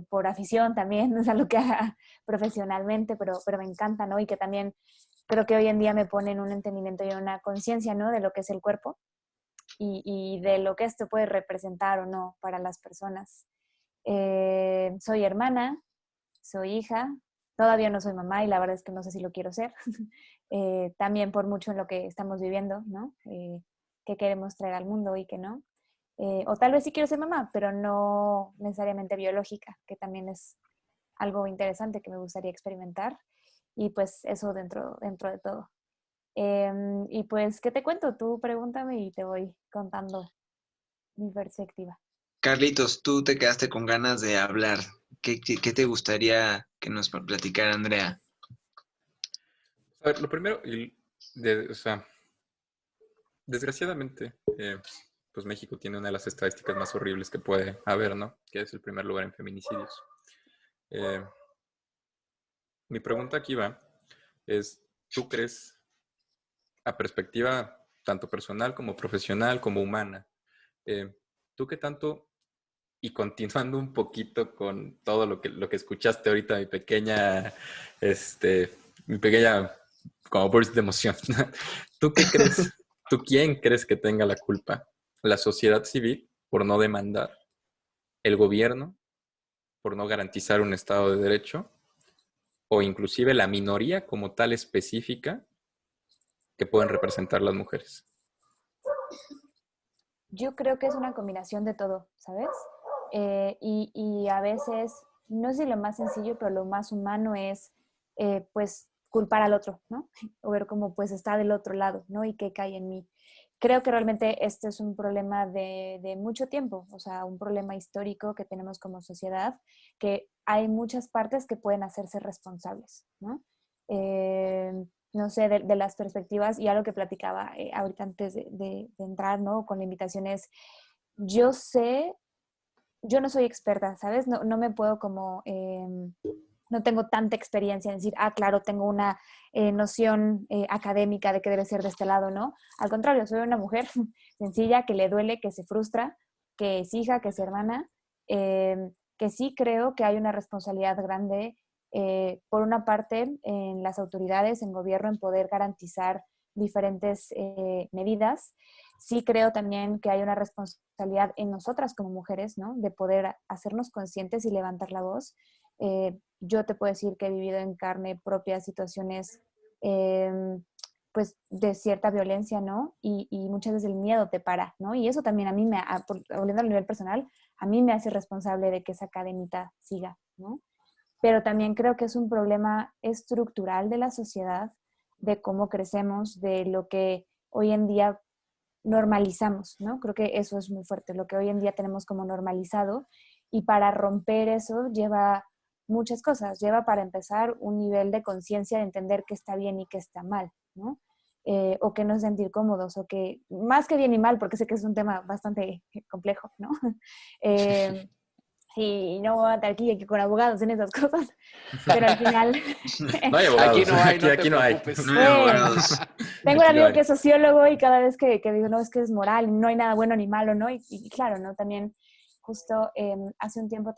por afición también, no es algo que haga profesionalmente, pero me encanta, ¿no? Y que también creo que hoy en día me pone en un entendimiento y una conciencia, ¿no? De lo que es el cuerpo y de lo que esto puede representar o no para las personas. Soy hermana, soy hija, todavía no soy mamá y la verdad es que no sé si lo quiero ser. También por mucho en lo que estamos viviendo, ¿no? Que queremos traer al mundo y que no. O tal vez sí quiero ser mamá, pero no necesariamente biológica, que también es algo interesante que me gustaría experimentar. Y pues eso dentro de todo. Y pues, ¿qué te cuento? Tú pregúntame y te voy contando mi perspectiva. Carlitos, tú te quedaste con ganas de hablar. ¿Qué te gustaría que nos platicara Andrea? A ver, lo primero, o sea, desgraciadamente, pues México tiene una de las estadísticas más horribles que puede haber, ¿no? Que es el primer lugar en feminicidios. Eh, Mi pregunta aquí va, ¿tú crees, a perspectiva tanto personal como profesional, como humana, tú qué tanto, y continuando un poquito con todo lo que escuchaste ahorita, mi pequeña, como burst de emoción, ¿tú qué crees? ¿Tú quién crees que tenga la culpa? ¿La sociedad civil por no demandar? ¿El gobierno por no garantizar un Estado de Derecho? ¿O inclusive la minoría como tal específica que pueden representar las mujeres? Yo creo que es una combinación de todo, ¿sabes? Y a veces, no sé si lo más sencillo, pero lo más humano es, pues, culpar al otro, ¿no? O ver cómo, pues, está del otro lado, ¿no? Y qué cae en mí. Creo que realmente este es un problema de mucho tiempo, o sea, un problema histórico que tenemos como sociedad, que hay muchas partes que pueden hacerse responsables, ¿no? Eh, no sé, de las perspectivas y algo que platicaba ahorita antes de entrar, ¿no? Con la invitación es, yo sé, yo no soy experta, ¿sabes? No me puedo como, no tengo tanta experiencia en decir, ah, claro, tengo una noción académica de que debe ser de este lado, ¿no? Al contrario, soy una mujer sencilla que le duele, que se frustra, que es hija, que es hermana, que sí creo que hay una responsabilidad grande, por una parte, en las autoridades, en gobierno, en poder garantizar diferentes medidas. Sí creo también que hay una responsabilidad en nosotras como mujeres, ¿no? De poder hacernos conscientes y levantar la voz. Yo te puedo decir que he vivido en carne propia situaciones, eh, pues, de cierta violencia, ¿no? Y muchas veces el miedo te para, ¿no? Y eso también a mí volviendo al nivel personal, a mí me hace responsable de que esa cadenita siga, ¿no? Pero también creo que es un problema estructural de la sociedad, de cómo crecemos, de lo que hoy en día normalizamos, ¿no? Creo que eso es muy fuerte, lo que hoy en día tenemos como normalizado, y para romper eso lleva muchas cosas, lleva para empezar un nivel de conciencia de entender qué está bien y qué está mal, ¿no? O que no sentir cómodos, o que más que bien y mal, porque sé que es un tema bastante complejo, ¿no? Sí, no voy a estar aquí con abogados en esas cosas, pero al final... No hay abogados. Aquí no hay, no te no hay. preocupes. No hay abogados. Tengo un Aquí amigo no que hay. es sociólogo y cada vez que digo, no, es que es moral, no hay nada bueno ni malo, ¿no? Y claro, ¿no? También justo hace un tiempo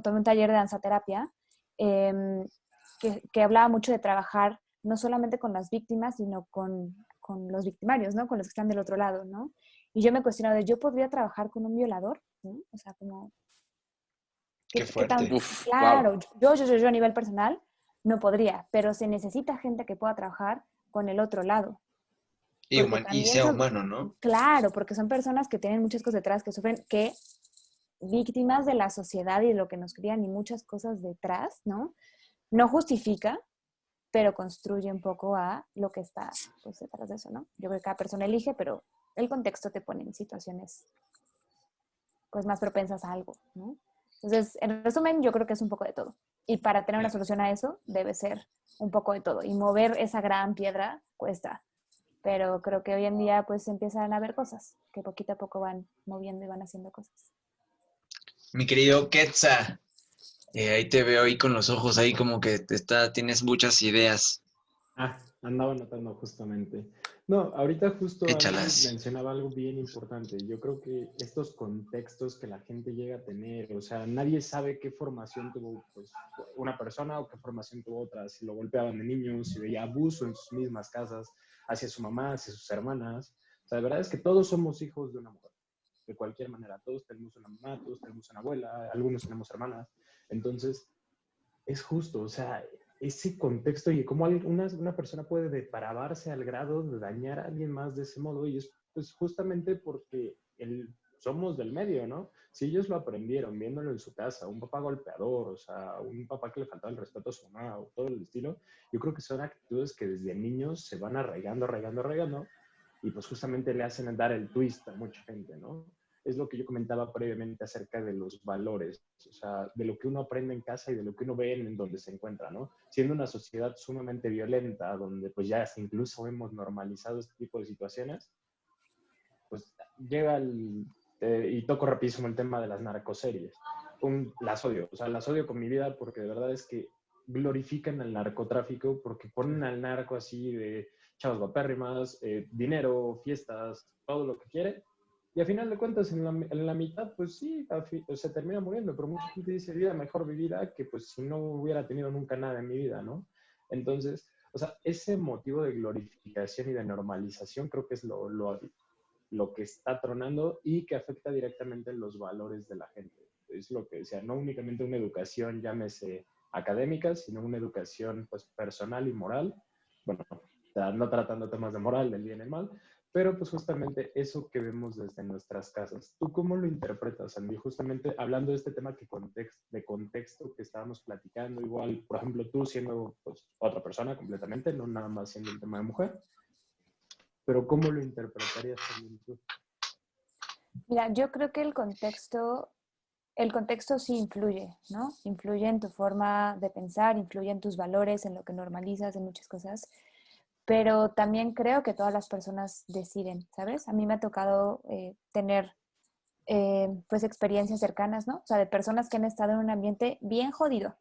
tomé un taller de danzaterapia que hablaba mucho de trabajar no solamente con las víctimas, sino con los victimarios, ¿no? Con los que están del otro lado, ¿no? Y yo me cuestionaba, ¿yo podría trabajar con un violador? ¿No? O sea, como... Qué ¿Qué tan? fuerte. Uf, Claro, wow. yo a nivel personal no podría, pero se necesita gente que pueda trabajar con el otro lado. Porque Y también sea son, humano, ¿no? claro, porque son personas que tienen muchas cosas detrás, que sufren, que víctimas de la sociedad y de lo que nos crían y muchas cosas detrás, ¿no? No justifica, pero construye un poco a lo que está pues, detrás de eso, ¿no? Yo creo que cada persona elige, pero el contexto te pone en situaciones pues más propensas a algo, ¿no? Entonces, en resumen, yo creo que es un poco de todo. Y para tener una solución a eso, debe ser un poco de todo. Y mover esa gran piedra cuesta. Pero creo que hoy en día pues empiezan a haber cosas que poquito a poco van moviendo y van haciendo cosas. Mi querido Quetza, ahí te veo ahí con los ojos ahí como que tienes muchas ideas. Andaba notando justamente. No, ahorita justo Andy Échalas. mencionaba algo bien importante. Yo creo que estos contextos que la gente llega a tener, o sea, nadie sabe qué formación tuvo pues, una persona o qué formación tuvo otra. Si lo golpeaban de niño, si veía abuso en sus mismas casas, hacia su mamá, hacia sus hermanas. O sea, la verdad es que todos somos hijos de una mujer, de cualquier manera. Todos tenemos una mamá, todos tenemos una abuela, algunos tenemos hermanas. Entonces, es justo, o sea, ese contexto y cómo una persona puede depravarse al grado de dañar a alguien más de ese modo, y es pues justamente porque somos del medio, ¿no? Si ellos lo aprendieron viéndolo en su casa, un papá golpeador, o sea, un papá que le faltaba el respeto a su mamá o todo el estilo, yo creo que son actitudes que desde niños se van arraigando, y pues justamente le hacen dar el twist a mucha gente, ¿no? Es lo que yo comentaba previamente acerca de los valores, o sea, de lo que uno aprende en casa y de lo que uno ve en donde se encuentra, ¿no? Siendo una sociedad sumamente violenta, donde pues ya incluso hemos normalizado este tipo de situaciones, pues llega y toco rapidísimo el tema de las narcoseries. Las odio, o sea, las odio con mi vida porque de verdad es que glorifican al narcotráfico porque ponen al narco así de chavos guapérrimas, dinero, fiestas, todo lo que quiere. Y a final de cuentas, en la mitad, pues sí, se termina muriendo, pero mucha gente dice, vida mejor vivida que pues si no hubiera tenido nunca nada en mi vida, ¿no? Entonces, o sea, ese motivo de glorificación y de normalización creo que es lo que está tronando y que afecta directamente los valores de la gente. Es lo que decía, no únicamente una educación, llámese académica, sino una educación pues personal y moral. Bueno, no tratando temas de moral, del bien y el mal, pero pues justamente eso que vemos desde nuestras casas. ¿Tú cómo lo interpretas, Andy? Justamente hablando de este tema de contexto que estábamos platicando, igual, por ejemplo, tú siendo pues, otra persona completamente, no nada más siendo un tema de mujer, pero ¿cómo lo interpretarías también tú? Mira, yo creo que el contexto sí influye, ¿no? Influye en tu forma de pensar, influye en tus valores, en lo que normalizas, en muchas cosas. Pero también creo que todas las personas deciden, ¿sabes? A mí me ha tocado tener pues experiencias cercanas, ¿no? O sea, de personas que han estado en un ambiente bien jodido,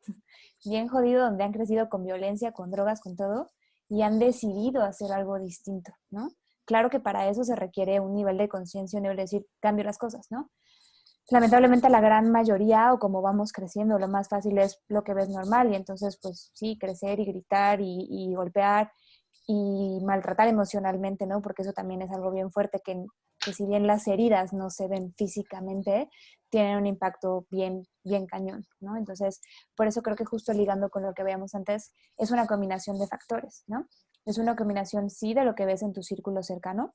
donde han crecido con violencia, con drogas, con todo, y han decidido hacer algo distinto, ¿no? Claro que para eso se requiere un nivel de conciencia, un nivel de decir, cambio las cosas, ¿no? Lamentablemente la gran mayoría o como vamos creciendo, lo más fácil es lo que ves normal y entonces pues sí, crecer y gritar y golpear y maltratar emocionalmente, ¿no? Porque eso también es algo bien fuerte que si bien las heridas no se ven físicamente, tienen un impacto bien cañón, ¿no? Entonces, por eso creo que justo ligando con lo que veíamos antes, es una combinación de factores, ¿no? Es una combinación, sí, de lo que ves en tu círculo cercano,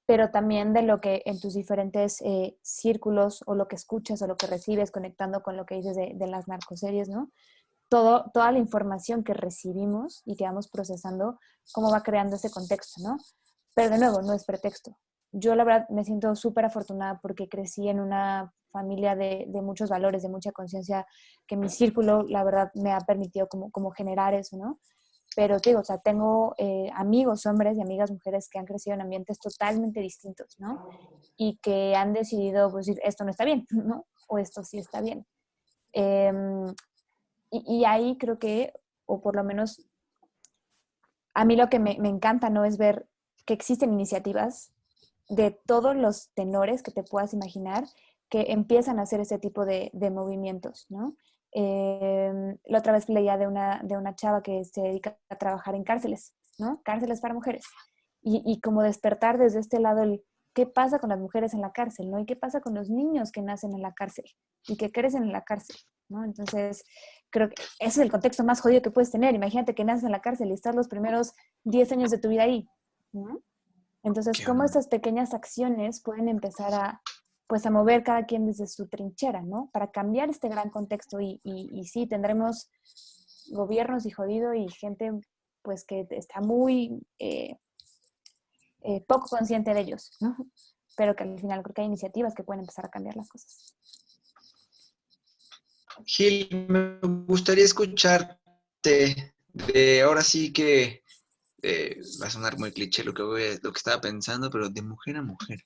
pero también de lo que en tus diferentes círculos o lo que escuchas o lo que recibes conectando con lo que dices de las narcoseries, ¿no? Toda la información que recibimos y que vamos procesando, cómo va creando ese contexto, ¿no? Pero de nuevo, no es pretexto. Yo la verdad me siento súper afortunada porque crecí en una familia de muchos valores, de mucha conciencia, que mi círculo, la verdad, me ha permitido como generar eso, ¿no? Pero te digo, o sea, tengo amigos hombres y amigas mujeres que han crecido en ambientes totalmente distintos, ¿no? Y que han decidido, pues, decir, esto no está bien, ¿no? o esto sí está bien. Y ahí creo que, o por lo menos a mí lo que me encanta, ¿no? Es ver que existen iniciativas de todos los tenores que te puedas imaginar que empiezan a hacer ese tipo de movimientos, ¿no? La otra vez leía de una chava que se dedica a trabajar en cárceles, ¿no? Cárceles para mujeres. Y como despertar desde este lado el qué pasa con las mujeres en la cárcel, ¿no? Y qué pasa con los niños que nacen en la cárcel y que crecen en la cárcel, ¿no? Entonces, creo que ese es el contexto más jodido que puedes tener. Imagínate que naces en la cárcel y estás los primeros 10 años de tu vida ahí, ¿no? Entonces, Qué cómo horror. estas pequeñas acciones pueden empezar a, pues, a mover cada quien desde su trinchera, ¿no? Para cambiar este gran contexto y sí, tendremos gobiernos y jodido y gente, pues, que está muy poco consciente de ellos, ¿no? Pero que al final creo que hay iniciativas que pueden empezar a cambiar las cosas. Gil, me gustaría escucharte de ahora sí que va a sonar muy cliché lo que estaba pensando, pero de mujer a mujer.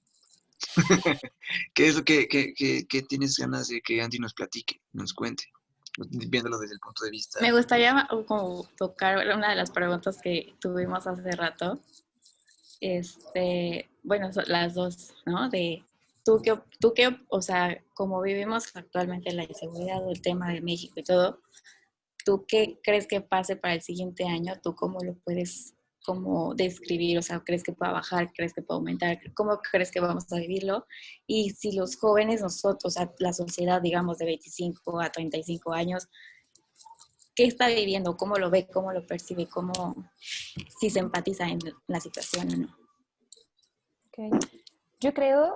¿Qué es lo que tienes ganas de que Andy nos platique, nos cuente, viéndolo desde el punto de vista? Me gustaría como tocar una de las preguntas que tuvimos hace rato. Bueno, las dos, ¿no? De tú qué, o sea, como vivimos actualmente la inseguridad o el tema de México y todo, ¿tú qué crees que pase para el siguiente año? ¿Tú cómo lo puedes como describir? O sea, ¿crees que pueda bajar? ¿Crees que pueda aumentar? ¿Cómo crees que vamos a vivirlo? Y si los jóvenes, nosotros, o sea, la sociedad, digamos, de 25 a 35 años, ¿qué está viviendo? ¿Cómo lo ve? ¿Cómo lo percibe? ¿Cómo, si se empatiza en la situación o no? Okay. Yo creo,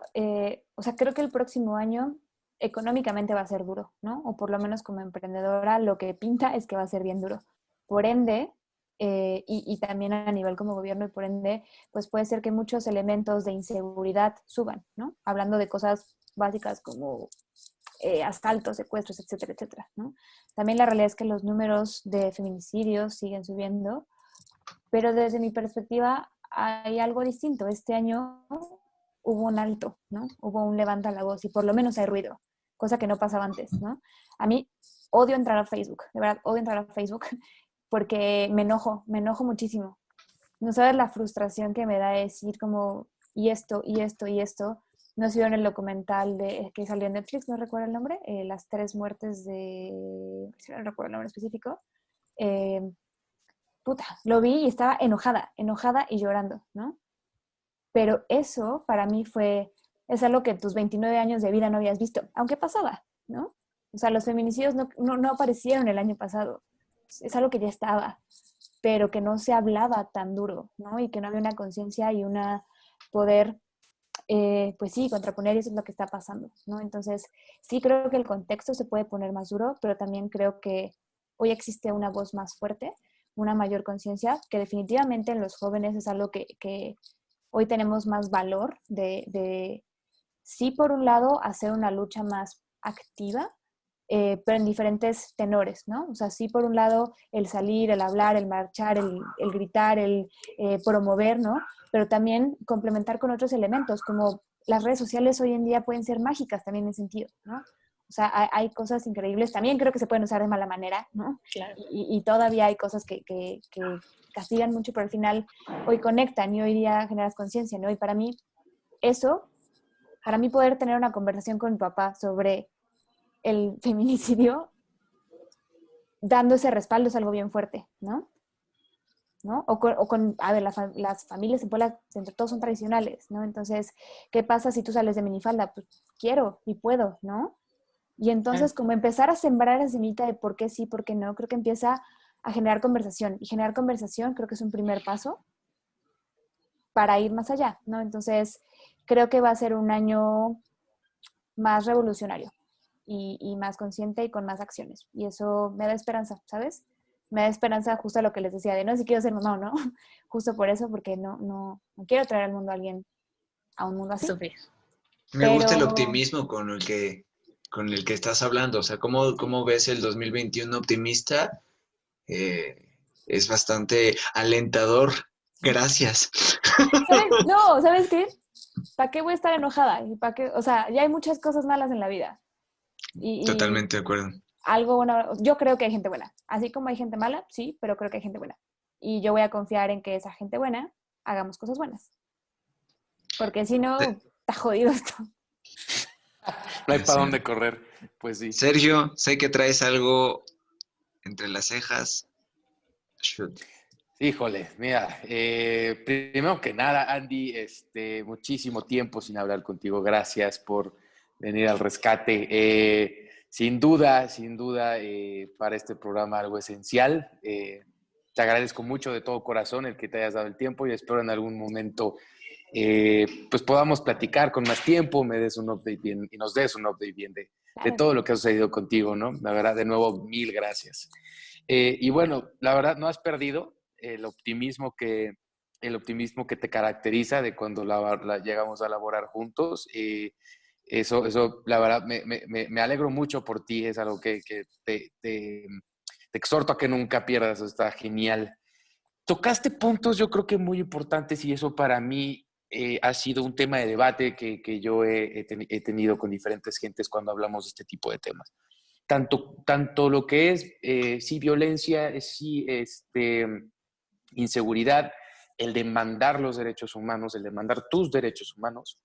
o sea, creo que el próximo año económicamente va a ser duro, ¿no? O por lo menos como emprendedora lo que pinta es que va a ser bien duro. Por ende, y también a nivel como gobierno y por ende, pues puede ser que muchos elementos de inseguridad suban, ¿no? Hablando de cosas básicas como asaltos, secuestros, etcétera, etcétera, ¿no? También la realidad es que los números de feminicidios siguen subiendo, pero desde mi perspectiva hay algo distinto. Este año hubo un alto, ¿no? Hubo un levanta la voz y por lo menos hay ruido, cosa que no pasaba antes, ¿no? A mí odio entrar a Facebook, de verdad, odio entrar a Facebook porque me enojo muchísimo. No sabes la frustración que me da decir como, y esto, y esto, y esto. No sé si vieron el documental que salió en Netflix, no recuerdo el nombre, las 3 muertes de, no recuerdo el nombre específico. Puta, lo vi y estaba enojada y llorando, ¿no? Pero eso para mí es algo que tus 29 años de vida no habías visto, aunque pasaba, ¿no? O sea, los feminicidios no aparecieron el año pasado, es algo que ya estaba, pero que no se hablaba tan duro, ¿no? Y que no había una conciencia y una poder, pues sí, contraponer, y eso es lo que está pasando, ¿no? Entonces, sí creo que el contexto se puede poner más duro, pero también creo que hoy existe una voz más fuerte, una mayor conciencia, que definitivamente en los jóvenes es algo que hoy tenemos más valor sí, por un lado, hacer una lucha más activa, pero en diferentes tenores, ¿no? O sea, sí, por un lado, el salir, el hablar, el marchar, el gritar, el promover, ¿no? Pero también complementar con otros elementos, como las redes sociales hoy en día pueden ser mágicas también en ese sentido, ¿no? O sea, hay cosas increíbles, también creo que se pueden usar de mala manera, ¿no? Claro. Y todavía hay cosas que castigan mucho, pero al final hoy conectan y hoy día generas conciencia, ¿no? Y para mí, poder tener una conversación con mi papá sobre el feminicidio, dando ese respaldo es algo bien fuerte, ¿no? ¿No? A ver, las familias en Puebla, entre todos son tradicionales, ¿no? Entonces, ¿qué pasa si tú sales de minifalda? Pues quiero y puedo, ¿no? Y entonces, como empezar a sembrar esa semillita de por qué sí, por qué no, creo que empieza a generar conversación. Y generar conversación creo que es un primer paso para ir más allá, ¿no? Entonces, creo que va a ser un año más revolucionario y más consciente y con más acciones. Y eso me da esperanza, ¿sabes? Me da esperanza justo a lo que les decía de no si quiero ser mamá o no. Justo por eso, porque no quiero traer al mundo a un mundo así. Sufrir. Me gusta el Pero optimismo con el que estás hablando. O sea, ¿cómo ves el 2021 optimista? Es bastante alentador. Gracias. ¿sabes? No, ¿sabes qué? ¿Para qué voy a estar enojada? ¿Y para qué? O sea, ya hay muchas cosas malas en la vida. Totalmente de acuerdo. Algo bueno, yo creo que hay gente buena. Así como hay gente mala, sí, pero creo que hay gente buena. Y yo voy a confiar en que esa gente buena hagamos cosas buenas. Porque si no, está jodido esto. No hay para dónde correr. Pues sí. Sergio, sé que traes algo entre las cejas. Shoot. Híjole, mira, primero que nada, Andy, muchísimo tiempo sin hablar contigo. Gracias por venir al rescate. Sin duda, para este programa algo esencial. Te agradezco mucho de todo corazón el que te hayas dado el tiempo y espero en algún momento pues podamos platicar con más tiempo, me des un update bien y nos des un update bien de todo lo que ha sucedido contigo, ¿no? La verdad, de nuevo, mil gracias. Y bueno, la verdad, no has perdido el optimismo que te caracteriza de cuando llegamos a laborar juntos. Eso, la verdad, me alegro mucho por ti, es algo que te exhorto a que nunca pierdas, eso está genial. Tocaste puntos yo creo que muy importantes y eso para mí ha sido un tema de debate que yo he tenido con diferentes gentes cuando hablamos de este tipo de temas. Tanto lo que es, sí, violencia, sí, inseguridad, el demandar los derechos humanos, el demandar tus derechos humanos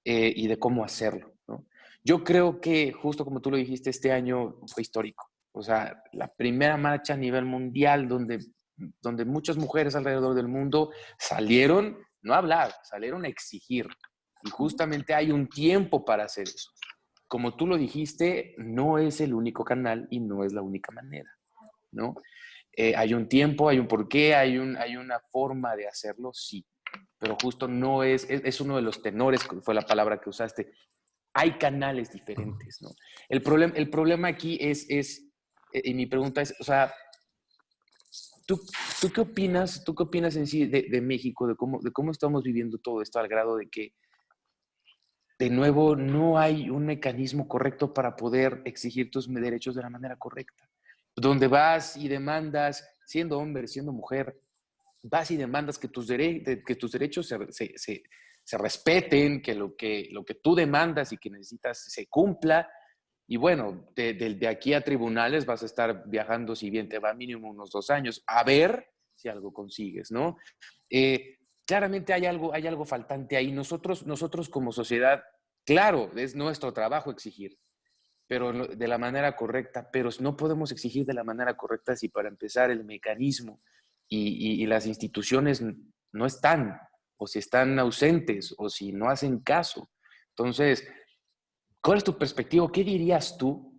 y de cómo hacerlo, ¿no? Yo creo que, justo como tú lo dijiste, este año fue histórico. O sea, la primera marcha a nivel mundial donde muchas mujeres alrededor del mundo salieron, no a hablar, salieron a exigir. Y justamente hay un tiempo para hacer eso. Como tú lo dijiste, no es el único canal y no es la única manera, ¿no? Hay un tiempo, hay un porqué, hay una forma de hacerlo, sí. Pero justo no es uno de los tenores, que fue la palabra que usaste. Hay canales diferentes, ¿no? El problema aquí y mi pregunta es, o sea, ¿tú qué opinas? ¿Tú qué opinas en sí de México, de cómo estamos viviendo todo esto al grado de que, de nuevo, no hay un mecanismo correcto para poder exigir tus derechos de la manera correcta? Donde vas y demandas, siendo hombre, siendo mujer, vas y demandas que tus derechos se respeten, que lo que tú demandas y que necesitas se cumpla. Y bueno, de aquí a tribunales vas a estar viajando, si bien te va mínimo unos 2 años, a ver si algo consigues, ¿no? Claramente hay algo faltante ahí. Nosotros como sociedad, claro, es nuestro trabajo exigir, pero de la manera correcta, pero no podemos exigir de la manera correcta si para empezar el mecanismo y las instituciones no están, o si están ausentes, o si no hacen caso. Entonces, ¿cuál es tu perspectiva? ¿Qué dirías tú?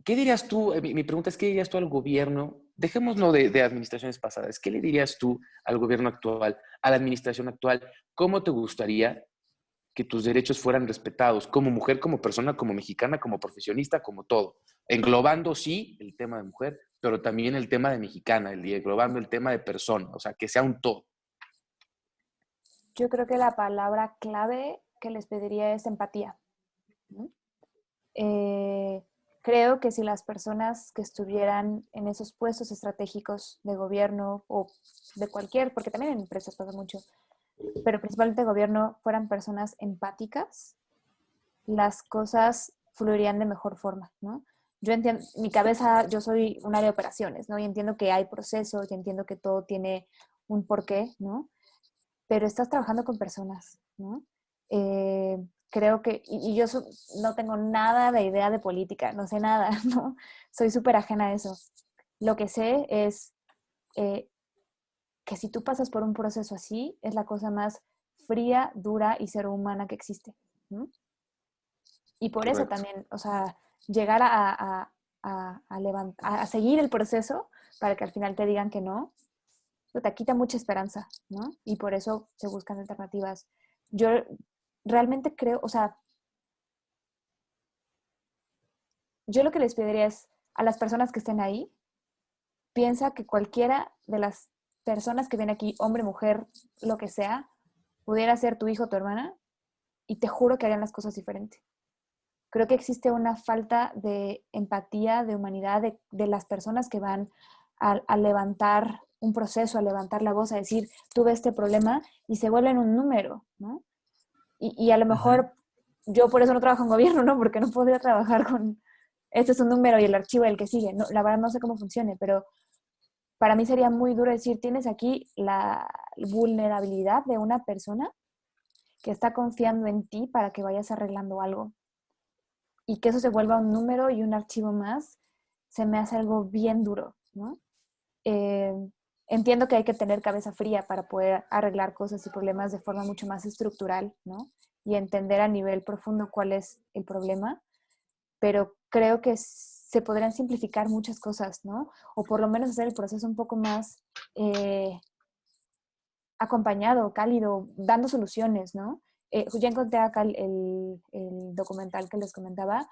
¿Qué dirías tú? Mi pregunta es, ¿qué dirías tú al gobierno? Dejémoslo de administraciones pasadas. ¿Qué le dirías tú al gobierno actual, a la administración actual? ¿Cómo te gustaría que tus derechos fueran respetados como mujer, como persona, como mexicana, como profesionista, como todo? Englobando, sí, el tema de mujer, pero también el tema de mexicana, englobando el tema de persona, o sea, que sea un todo. Yo creo que la palabra clave que les pediría es empatía, ¿no? Creo que si las personas que estuvieran en esos puestos estratégicos de gobierno o de cualquier, porque también en empresas pasa mucho, pero principalmente de gobierno, fueran personas empáticas, las cosas fluirían de mejor forma, ¿no? Yo entiendo, mi cabeza, yo soy un área de operaciones, ¿no? Y entiendo que hay procesos, y entiendo que todo tiene un porqué, ¿no? Pero estás trabajando con personas, ¿no? Creo que, y yo no tengo nada de idea de política, no sé nada, ¿no? Soy súper ajena a eso. Lo que sé es que si tú pasas por un proceso así, es la cosa más fría, dura y cero humana que existe, ¿no? Y por Correcto. eso también, o sea, llegar a seguir el proceso para que al final te digan que no, te quita mucha esperanza, ¿no? Y por eso se buscan alternativas. Yo realmente creo, o sea, yo lo que les pediría es a las personas que estén ahí, piensa que cualquiera de las personas que viene aquí, hombre, mujer, lo que sea, pudiera ser tu hijo o tu hermana, y te juro que harían las cosas diferente. Creo que existe una falta de empatía, de humanidad de las personas que van a levantar un proceso, a levantar la voz, a decir, tuve este problema, y se vuelven un número, ¿no? Y a lo mejor yo por eso no trabajo en gobierno, ¿no? Porque no podría trabajar este es un número y el archivo el que sigue. No, la verdad no sé cómo funcione, pero para mí sería muy duro decir, tienes aquí la vulnerabilidad de una persona que está confiando en ti para que vayas arreglando algo. Y que eso se vuelva un número y un archivo más, se me hace algo bien duro, ¿no? Eh, entiendo que hay que tener cabeza fría para poder arreglar cosas y problemas de forma mucho más estructural, ¿no? Y entender a nivel profundo cuál es el problema, pero creo que se podrían simplificar muchas cosas, ¿no? O por lo menos hacer el proceso un poco más acompañado, cálido, dando soluciones, ¿no? Ya encontré acá el documental que les comentaba.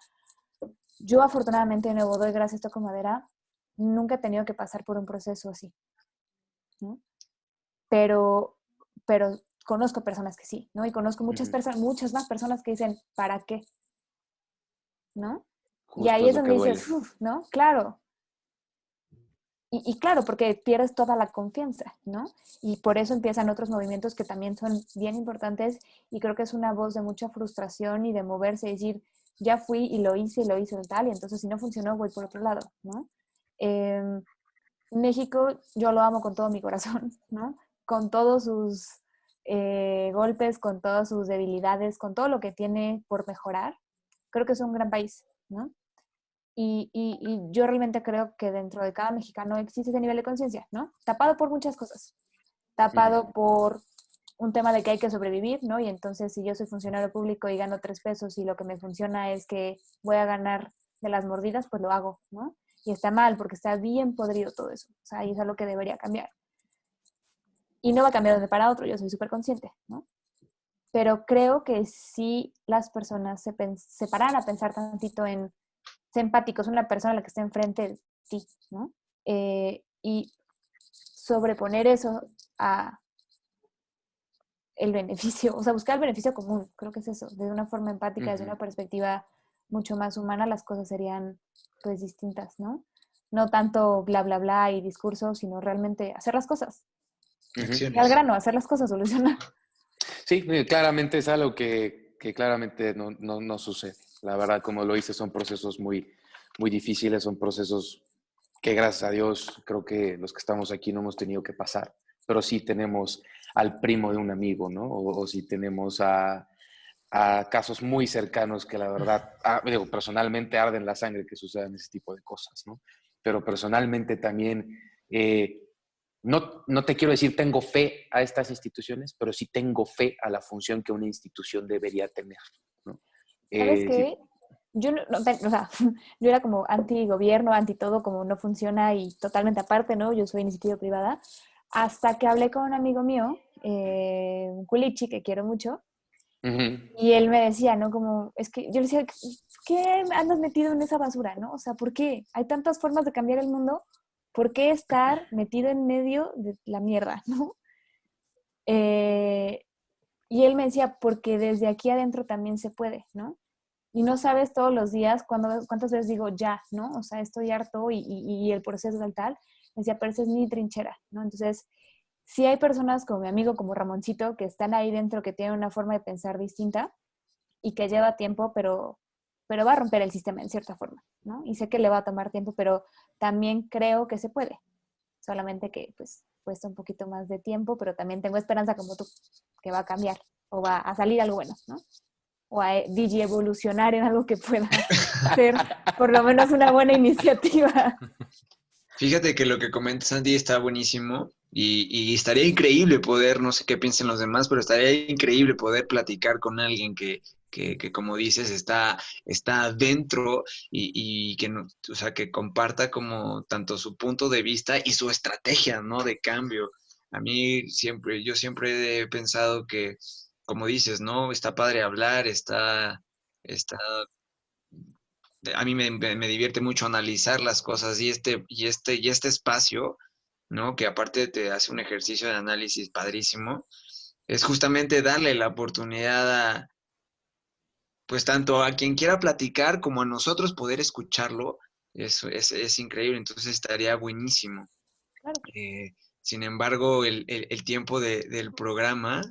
Yo afortunadamente de nuevo doy gracias a Toco Madera, nunca he tenido que pasar por un proceso así, ¿no? Pero conozco personas que sí, ¿no? Y conozco muchas personas, muchas más personas que dicen, ¿para qué? ¿No? Y Justo ahí es es lo que donde duele. dices, ¿no? Claro. Y claro, porque pierdes toda la confianza, ¿no? Y por eso empiezan otros movimientos que también son bien importantes y creo que es una voz de mucha frustración y de moverse y decir, ya fui y lo hice tal, y entonces si no funcionó voy por otro lado, ¿no? México yo lo amo con todo mi corazón, ¿no? Con todos sus golpes, con todas sus debilidades, con todo lo que tiene por mejorar. Creo que es un gran país, ¿no? Y yo realmente creo que dentro de cada mexicano existe ese nivel de conciencia, ¿no? Tapado por muchas cosas. Tapado por un tema de que hay que sobrevivir, ¿no? Y entonces si yo soy funcionario público y gano 3 pesos y lo que me funciona es que voy a ganar de las mordidas, pues lo hago, ¿no? Y está mal porque está bien podrido todo eso. O sea, y es algo que debería cambiar. Y no va a cambiar de un día para otro, yo soy súper consciente, ¿no? Pero creo que si las personas se paran a pensar tantito en ser empáticos, una persona a la que está enfrente de ti, ¿no? Y sobreponer eso a el beneficio, o sea, buscar el beneficio común, creo que es eso, desde una forma empática, desde una perspectiva mucho más humana, las cosas serían pues distintas, ¿no? No tanto bla, bla, bla y discursos, sino realmente hacer las cosas. Y al Acciones. grano, hacer las cosas, solucionar. Sí, claramente es algo que claramente no sucede. La verdad, como lo hice, son procesos muy difíciles, son procesos que gracias a Dios creo que los que estamos aquí no hemos tenido que pasar, pero sí tenemos al primo de un amigo, ¿no? O sí tenemos a casos muy cercanos que la verdad, digo, personalmente arden la sangre que sucedan ese tipo de cosas, ¿no? Pero personalmente también, no te quiero decir tengo fe a estas instituciones, pero sí tengo fe a la función que una institución debería tener, ¿no? ¿Sabes Sí. qué? Yo o sea, yo era como anti-gobierno, anti-todo, como no funciona y totalmente aparte, ¿no? Yo soy iniciativa privada. Hasta que hablé con un amigo mío, un culichi que quiero mucho, y él me decía, ¿no? Como, es que yo le decía, ¿qué andas metido en esa basura, no? O sea, ¿por qué? Hay tantas formas de cambiar el mundo, ¿por qué estar metido en medio de la mierda, no? Eh, y él me decía, porque desde aquí adentro también se puede, ¿no? Y no sabes todos los días cuántas veces digo ya, ¿no? O sea, estoy harto y el proceso del tal. Me decía, pero esa es mi trinchera, ¿no? Entonces, sí hay personas como mi amigo, como Ramoncito, que están ahí dentro, que tienen una forma de pensar distinta y que lleva tiempo, pero va a romper el sistema en cierta forma, ¿no? Y sé que le va a tomar tiempo, pero también creo que se puede. Solamente que, pues, cuesta un poquito más de tiempo, pero también tengo esperanza como tú, que va a cambiar o va a salir algo bueno, ¿no? O a digievolucionar en algo que pueda ser por lo menos una buena iniciativa. Fíjate que lo que comentas, Andy, está buenísimo y estaría increíble poder, no sé qué piensen los demás, pero estaría increíble poder platicar con alguien que como dices, está dentro y que, no, o sea, que comparta como tanto su punto de vista y su estrategia, ¿no? De cambio. A mí siempre, yo siempre he pensado que, como dices, ¿no? Está padre hablar, está a mí me divierte mucho analizar las cosas y este espacio, ¿no? Que aparte te hace un ejercicio de análisis padrísimo, es justamente darle la oportunidad pues tanto a quien quiera platicar como a nosotros poder escucharlo, eso es increíble, entonces estaría buenísimo. Claro. Sin embargo, el tiempo del programa,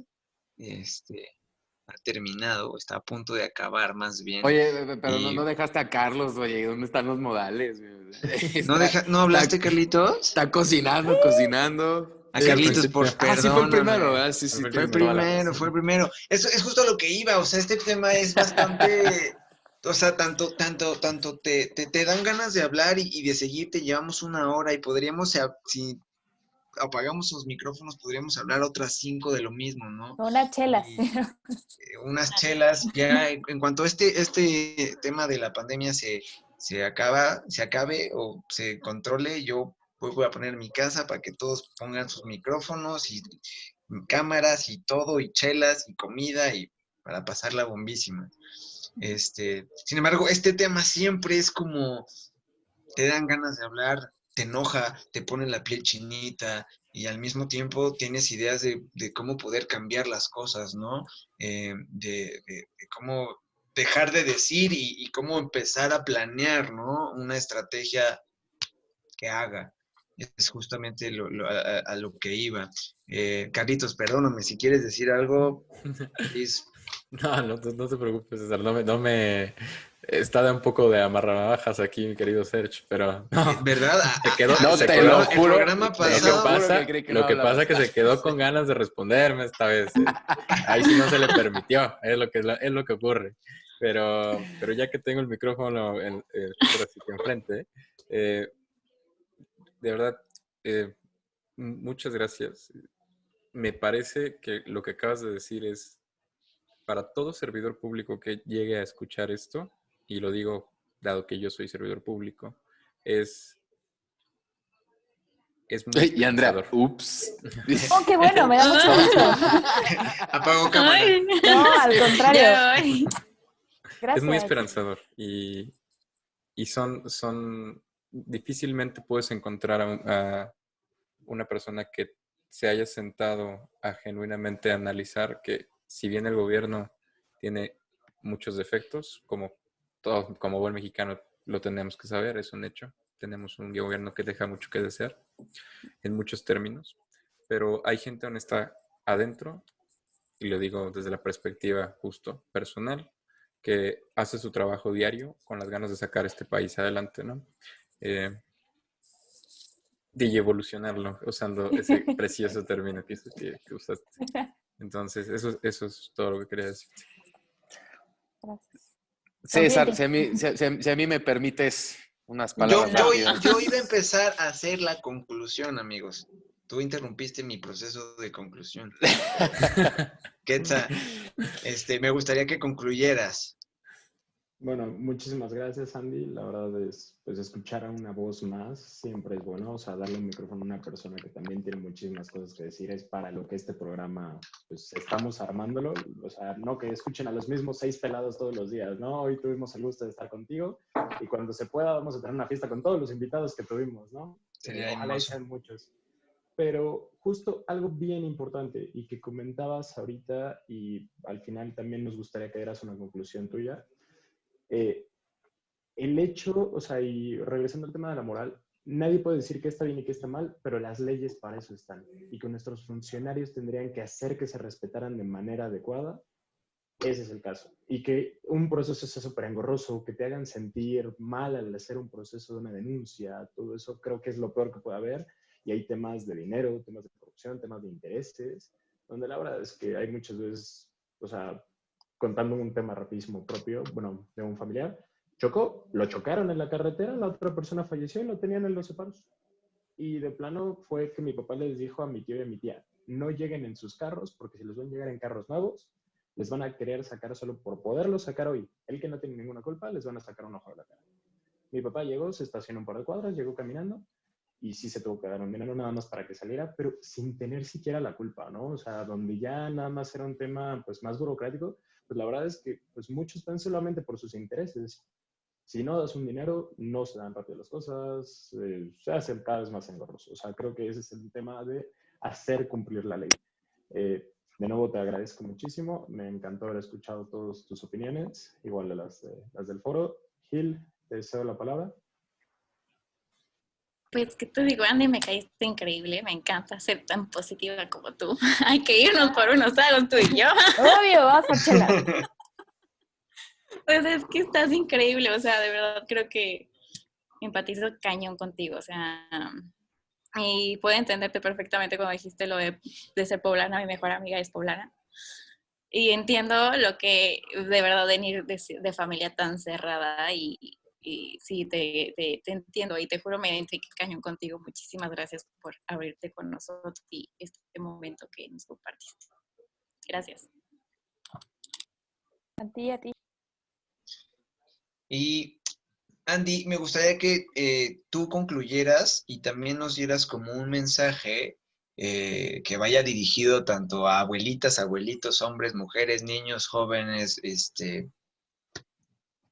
este, ha terminado, está a punto de acabar más bien. Oye, pero Y no dejaste a Carlos, oye, ¿dónde están los modales? ¿no hablaste, Carlitos? Está cocinando. A Sí, al Carlitos, principio. por Sí fue el primero, perdóname. ¿verdad? Sí, Al Fue el tienes principio. toda la primero, razón. fue el primero. Eso es justo a lo que iba, o sea, este tema es bastante, o sea, tanto te dan ganas de hablar y de seguirte, llevamos una hora y podríamos, si apagamos los micrófonos, podríamos hablar otras 5 de lo mismo, ¿no? Unas chelas. Y unas chelas, ya en cuanto este tema de la pandemia se acabe o se controle, yo voy a poner mi casa para que todos pongan sus micrófonos y cámaras y todo, y chelas y comida y para pasarla bombísima. Sin embargo, este tema siempre es como te dan ganas de hablar, te enoja, te pone la piel chinita y al mismo tiempo tienes ideas de cómo poder cambiar las cosas, ¿no? De cómo dejar de decir y cómo empezar a planear, ¿no? Una estrategia que haga. Es justamente a lo que iba. Carlitos, perdóname, si quieres decir algo, please. No te preocupes, César. Está de un poco de amarramajas aquí, mi querido Serge, pero no. ¿Verdad? No, Se te quedó. lo El juro. programa Te lo pasado. juro que creí que no Lo que hablabas. pasa es que se quedó con ganas de responderme esta vez. Ahí sí no se le permitió, es lo que ocurre. Pero ya que tengo el micrófono ahora sí que enfrente, de verdad, muchas gracias. Me parece que lo que acabas de decir es para todo servidor público que llegue a escuchar esto, y lo digo dado que yo soy servidor público, es muy Y Andrea, esperanzador. ups. Oh, qué bueno, me da mucho gusto. Apago cámara. Ay, No, al contrario. ya voy. Es muy Gracias. esperanzador y difícilmente puedes encontrar a una persona que se haya sentado a genuinamente analizar que si bien el gobierno tiene muchos defectos, como buen mexicano lo tenemos que saber, es un hecho. Tenemos un gobierno que deja mucho que desear en muchos términos, pero hay gente honesta adentro, y lo digo desde la perspectiva justo personal, que hace su trabajo diario con las ganas de sacar este país adelante, ¿no? De evolucionarlo, usando ese precioso término que usaste. Entonces, eso es todo lo que quería decir. Gracias. César, si a mí me permites unas Yo, palabras yo, rápidas. yo iba a empezar a hacer la conclusión, amigos. Tú interrumpiste mi proceso de conclusión. Quetzal, me gustaría que concluyeras. Bueno, muchísimas gracias, Andy. La verdad es, pues, escuchar a una voz más siempre es bueno. O sea, darle un micrófono a una persona que también tiene muchísimas cosas que decir es para lo que este programa, pues, estamos armándolo. O sea, no que escuchen a los mismos 6 pelados todos los días, ¿no? Hoy tuvimos el gusto de estar contigo y cuando se pueda vamos a tener una fiesta con todos los invitados que tuvimos, ¿no? Sería Ojalá y hermoso. sean muchos. Pero justo algo bien importante y que comentabas ahorita y al final también nos gustaría que dieras una conclusión tuya. El hecho, o sea, y regresando al tema de la moral, nadie puede decir que está bien y que está mal, pero las leyes para eso están. Y que nuestros funcionarios tendrían que hacer que se respetaran de manera adecuada. Ese es el caso. Y que un proceso sea súper engorroso, que te hagan sentir mal al hacer un proceso de una denuncia, todo eso creo que es lo peor que puede haber. Y hay temas de dinero, temas de corrupción, temas de intereses, donde la verdad es que hay muchas veces, o sea, contando un tema rapidísimo propio, bueno, de un familiar, chocó, lo chocaron en la carretera, la otra persona falleció y lo tenían en los separos. Y de plano fue que mi papá les dijo a mi tío y a mi tía, no lleguen en sus carros, porque si los van a llegar en carros nuevos, les van a querer sacar solo por poderlos sacar hoy. El que no tiene ninguna culpa, les van a sacar un ojo de la cara. Mi papá llegó, se estacionó un par de cuadras, llegó caminando, y sí se tuvo que dar un dinero nada más para que saliera, pero sin tener siquiera la culpa, ¿no? O sea, donde ya nada más era un tema pues más burocrático, pues la verdad es que pues muchos están solamente por sus intereses. Si no das un dinero, no se dan rápido las cosas, se hacen cada vez más engorroso. O sea, creo que ese es el tema de hacer cumplir la ley. De nuevo, te agradezco muchísimo. Me encantó haber escuchado todas tus opiniones, igual de las del foro. Gil, te cedo la palabra. Pues, ¿qué te digo, Andy? Me caíste increíble, me encanta ser tan positiva como tú. Hay que irnos por unos tragos tú y yo. Obvio, vamos por chela. Pues es que estás increíble, o sea, de verdad creo que empatizo cañón contigo, o sea, y puedo entenderte perfectamente cuando dijiste lo de ser poblana, mi mejor amiga es poblana. Y entiendo lo que de verdad venir de familia tan cerrada y sí, te entiendo y te juro me identifico cañón contigo. Muchísimas gracias por abrirte con nosotros y este momento que nos compartiste. Gracias. A ti, a ti. Y Andy, me gustaría que tú concluyeras y también nos dieras como un mensaje que vaya dirigido tanto a abuelitas, abuelitos, hombres, mujeres, niños, jóvenes,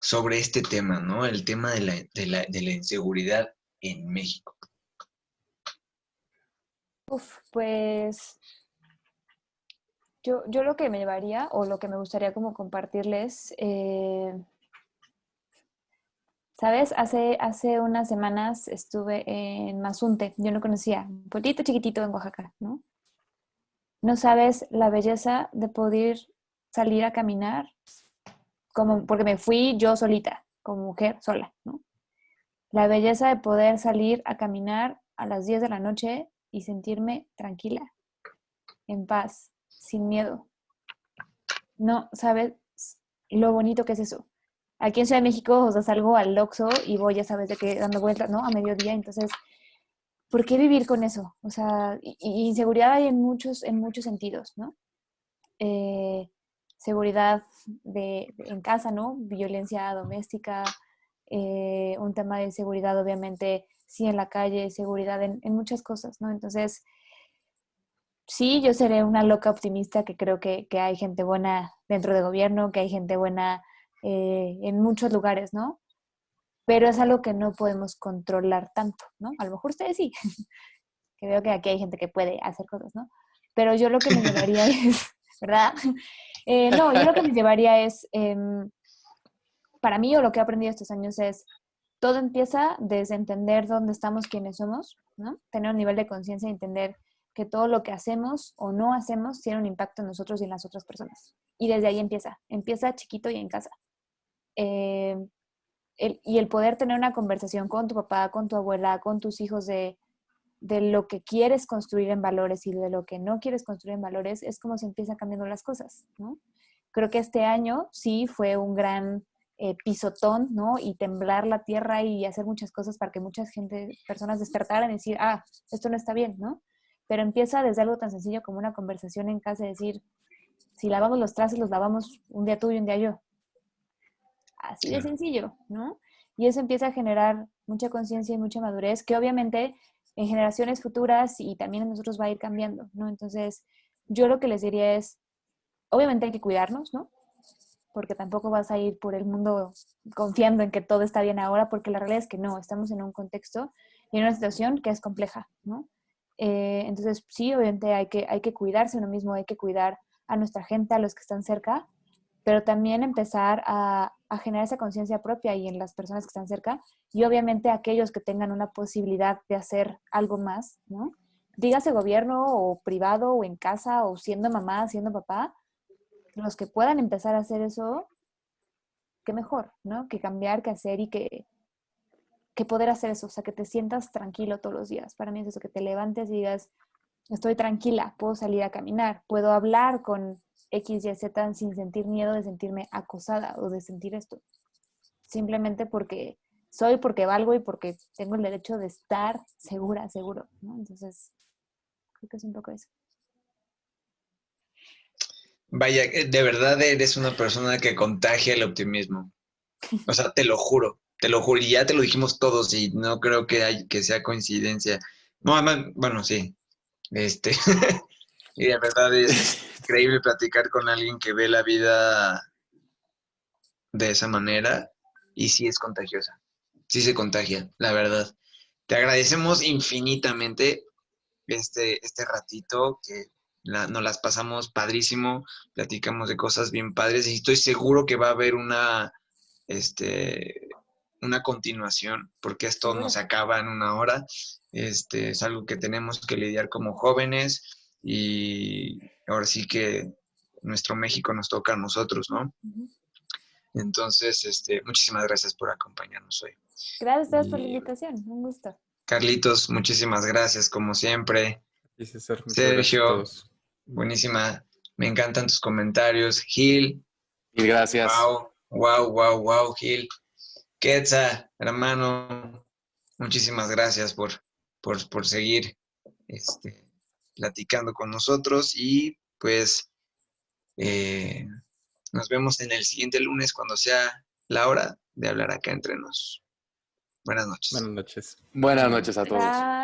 sobre este tema, ¿no? El tema de la inseguridad en México. Pues yo lo que me llevaría o lo que me gustaría como compartirles, ¿sabes? Hace unas semanas estuve en Mazunte, yo no conocía, un pueblito chiquitito en Oaxaca, ¿no? No sabes la belleza de poder salir a caminar, como, porque me fui yo solita, como mujer sola, ¿no? La belleza de poder salir a caminar a las 10 de la noche y sentirme tranquila, en paz, sin miedo. No, ¿sabes lo bonito que es eso? Aquí en Ciudad de México, o sea, salgo al Oxxo y voy, ya sabes, de que dando vueltas, ¿no? A mediodía, entonces, ¿por qué vivir con eso? O sea, y inseguridad hay en muchos sentidos, ¿no? Eh, seguridad en casa, ¿no? Violencia doméstica, un tema de seguridad, obviamente, sí en la calle, seguridad en muchas cosas, ¿no? Entonces, sí, yo seré una loca optimista que creo que hay gente buena dentro del gobierno, que hay gente buena en muchos lugares, ¿no? Pero es algo que no podemos controlar tanto, ¿no? A lo mejor ustedes sí, que veo que aquí hay gente que puede hacer cosas, ¿no? Pero yo lo que me llevaría es, ¿verdad? No, yo lo que me llevaría es, para mí o lo que he aprendido estos años es, todo empieza desde entender dónde estamos, quiénes somos, ¿no? Tener un nivel de conciencia y entender que todo lo que hacemos o no hacemos tiene un impacto en nosotros y en las otras personas. Y desde ahí empieza chiquito y en casa. Eh, y el poder tener una conversación con tu papá, con tu abuela, con tus hijos de lo que quieres construir en valores y de lo que no quieres construir en valores, es como se empiezan cambiando las cosas, ¿no? Creo que este año sí fue un gran pisotón, ¿no? Y temblar la tierra y hacer muchas cosas para que muchas personas despertaran y decir, ah, esto no está bien, ¿no? Pero empieza desde algo tan sencillo como una conversación en casa, de decir, si lavamos los trastes, los lavamos un día tú y un día yo. Así de sencillo, ¿no? Y eso empieza a generar mucha conciencia y mucha madurez, que obviamente en generaciones futuras y también en nosotros va a ir cambiando, ¿no? Entonces, yo lo que les diría es, obviamente hay que cuidarnos, ¿no? Porque tampoco vas a ir por el mundo confiando en que todo está bien ahora, porque la realidad es que no, estamos en un contexto y en una situación que es compleja, ¿no? Entonces, sí, obviamente hay que cuidarse uno mismo, hay que cuidar a nuestra gente, a los que están cerca, pero también empezar a generar esa conciencia propia y en las personas que están cerca y obviamente aquellos que tengan una posibilidad de hacer algo más, ¿no? Dígase gobierno o privado o en casa o siendo mamá, siendo papá, los que puedan empezar a hacer eso, qué mejor, ¿no? Que cambiar, que hacer y que poder hacer eso, o sea, que te sientas tranquilo todos los días. Para mí es eso, que te levantes y digas, estoy tranquila, puedo salir a caminar, puedo hablar con X, Y, Z sin sentir miedo de sentirme acosada o de sentir esto. Simplemente porque soy, porque valgo y porque tengo el derecho de estar segura, seguro, ¿no? Entonces, creo que es un poco eso. Vaya, de verdad eres una persona que contagia el optimismo. O sea, te lo juro, y ya te lo dijimos todos y no creo que sea coincidencia. No, además, bueno, sí, este, y de verdad es increíble platicar con alguien que ve la vida de esa manera y sí es contagiosa, sí se contagia, la verdad. Te agradecemos infinitamente este ratito que nos las pasamos padrísimo, platicamos de cosas bien padres y estoy seguro que va a haber este, una continuación, porque esto no Seguro. se acaba en una hora. Es algo que tenemos que lidiar como jóvenes y ahora sí que nuestro México nos toca a nosotros, ¿no? Ujú. Entonces, muchísimas gracias por acompañarnos hoy. Gracias a ustedes por la Y invitación. Un gusto. Carlitos, muchísimas gracias como siempre. Y César, muchas gracias a Sergio, todos. buenísima. Me encantan tus comentarios. Gil, Mil gracias. wow, wow, wow, wow, Gil. Quetzal, hermano, muchísimas gracias por seguir platicando con nosotros y pues nos vemos en el siguiente lunes cuando sea la hora de hablar acá entre nos. Buenas noches. Buenas noches. Buenas noches a todos. Bye.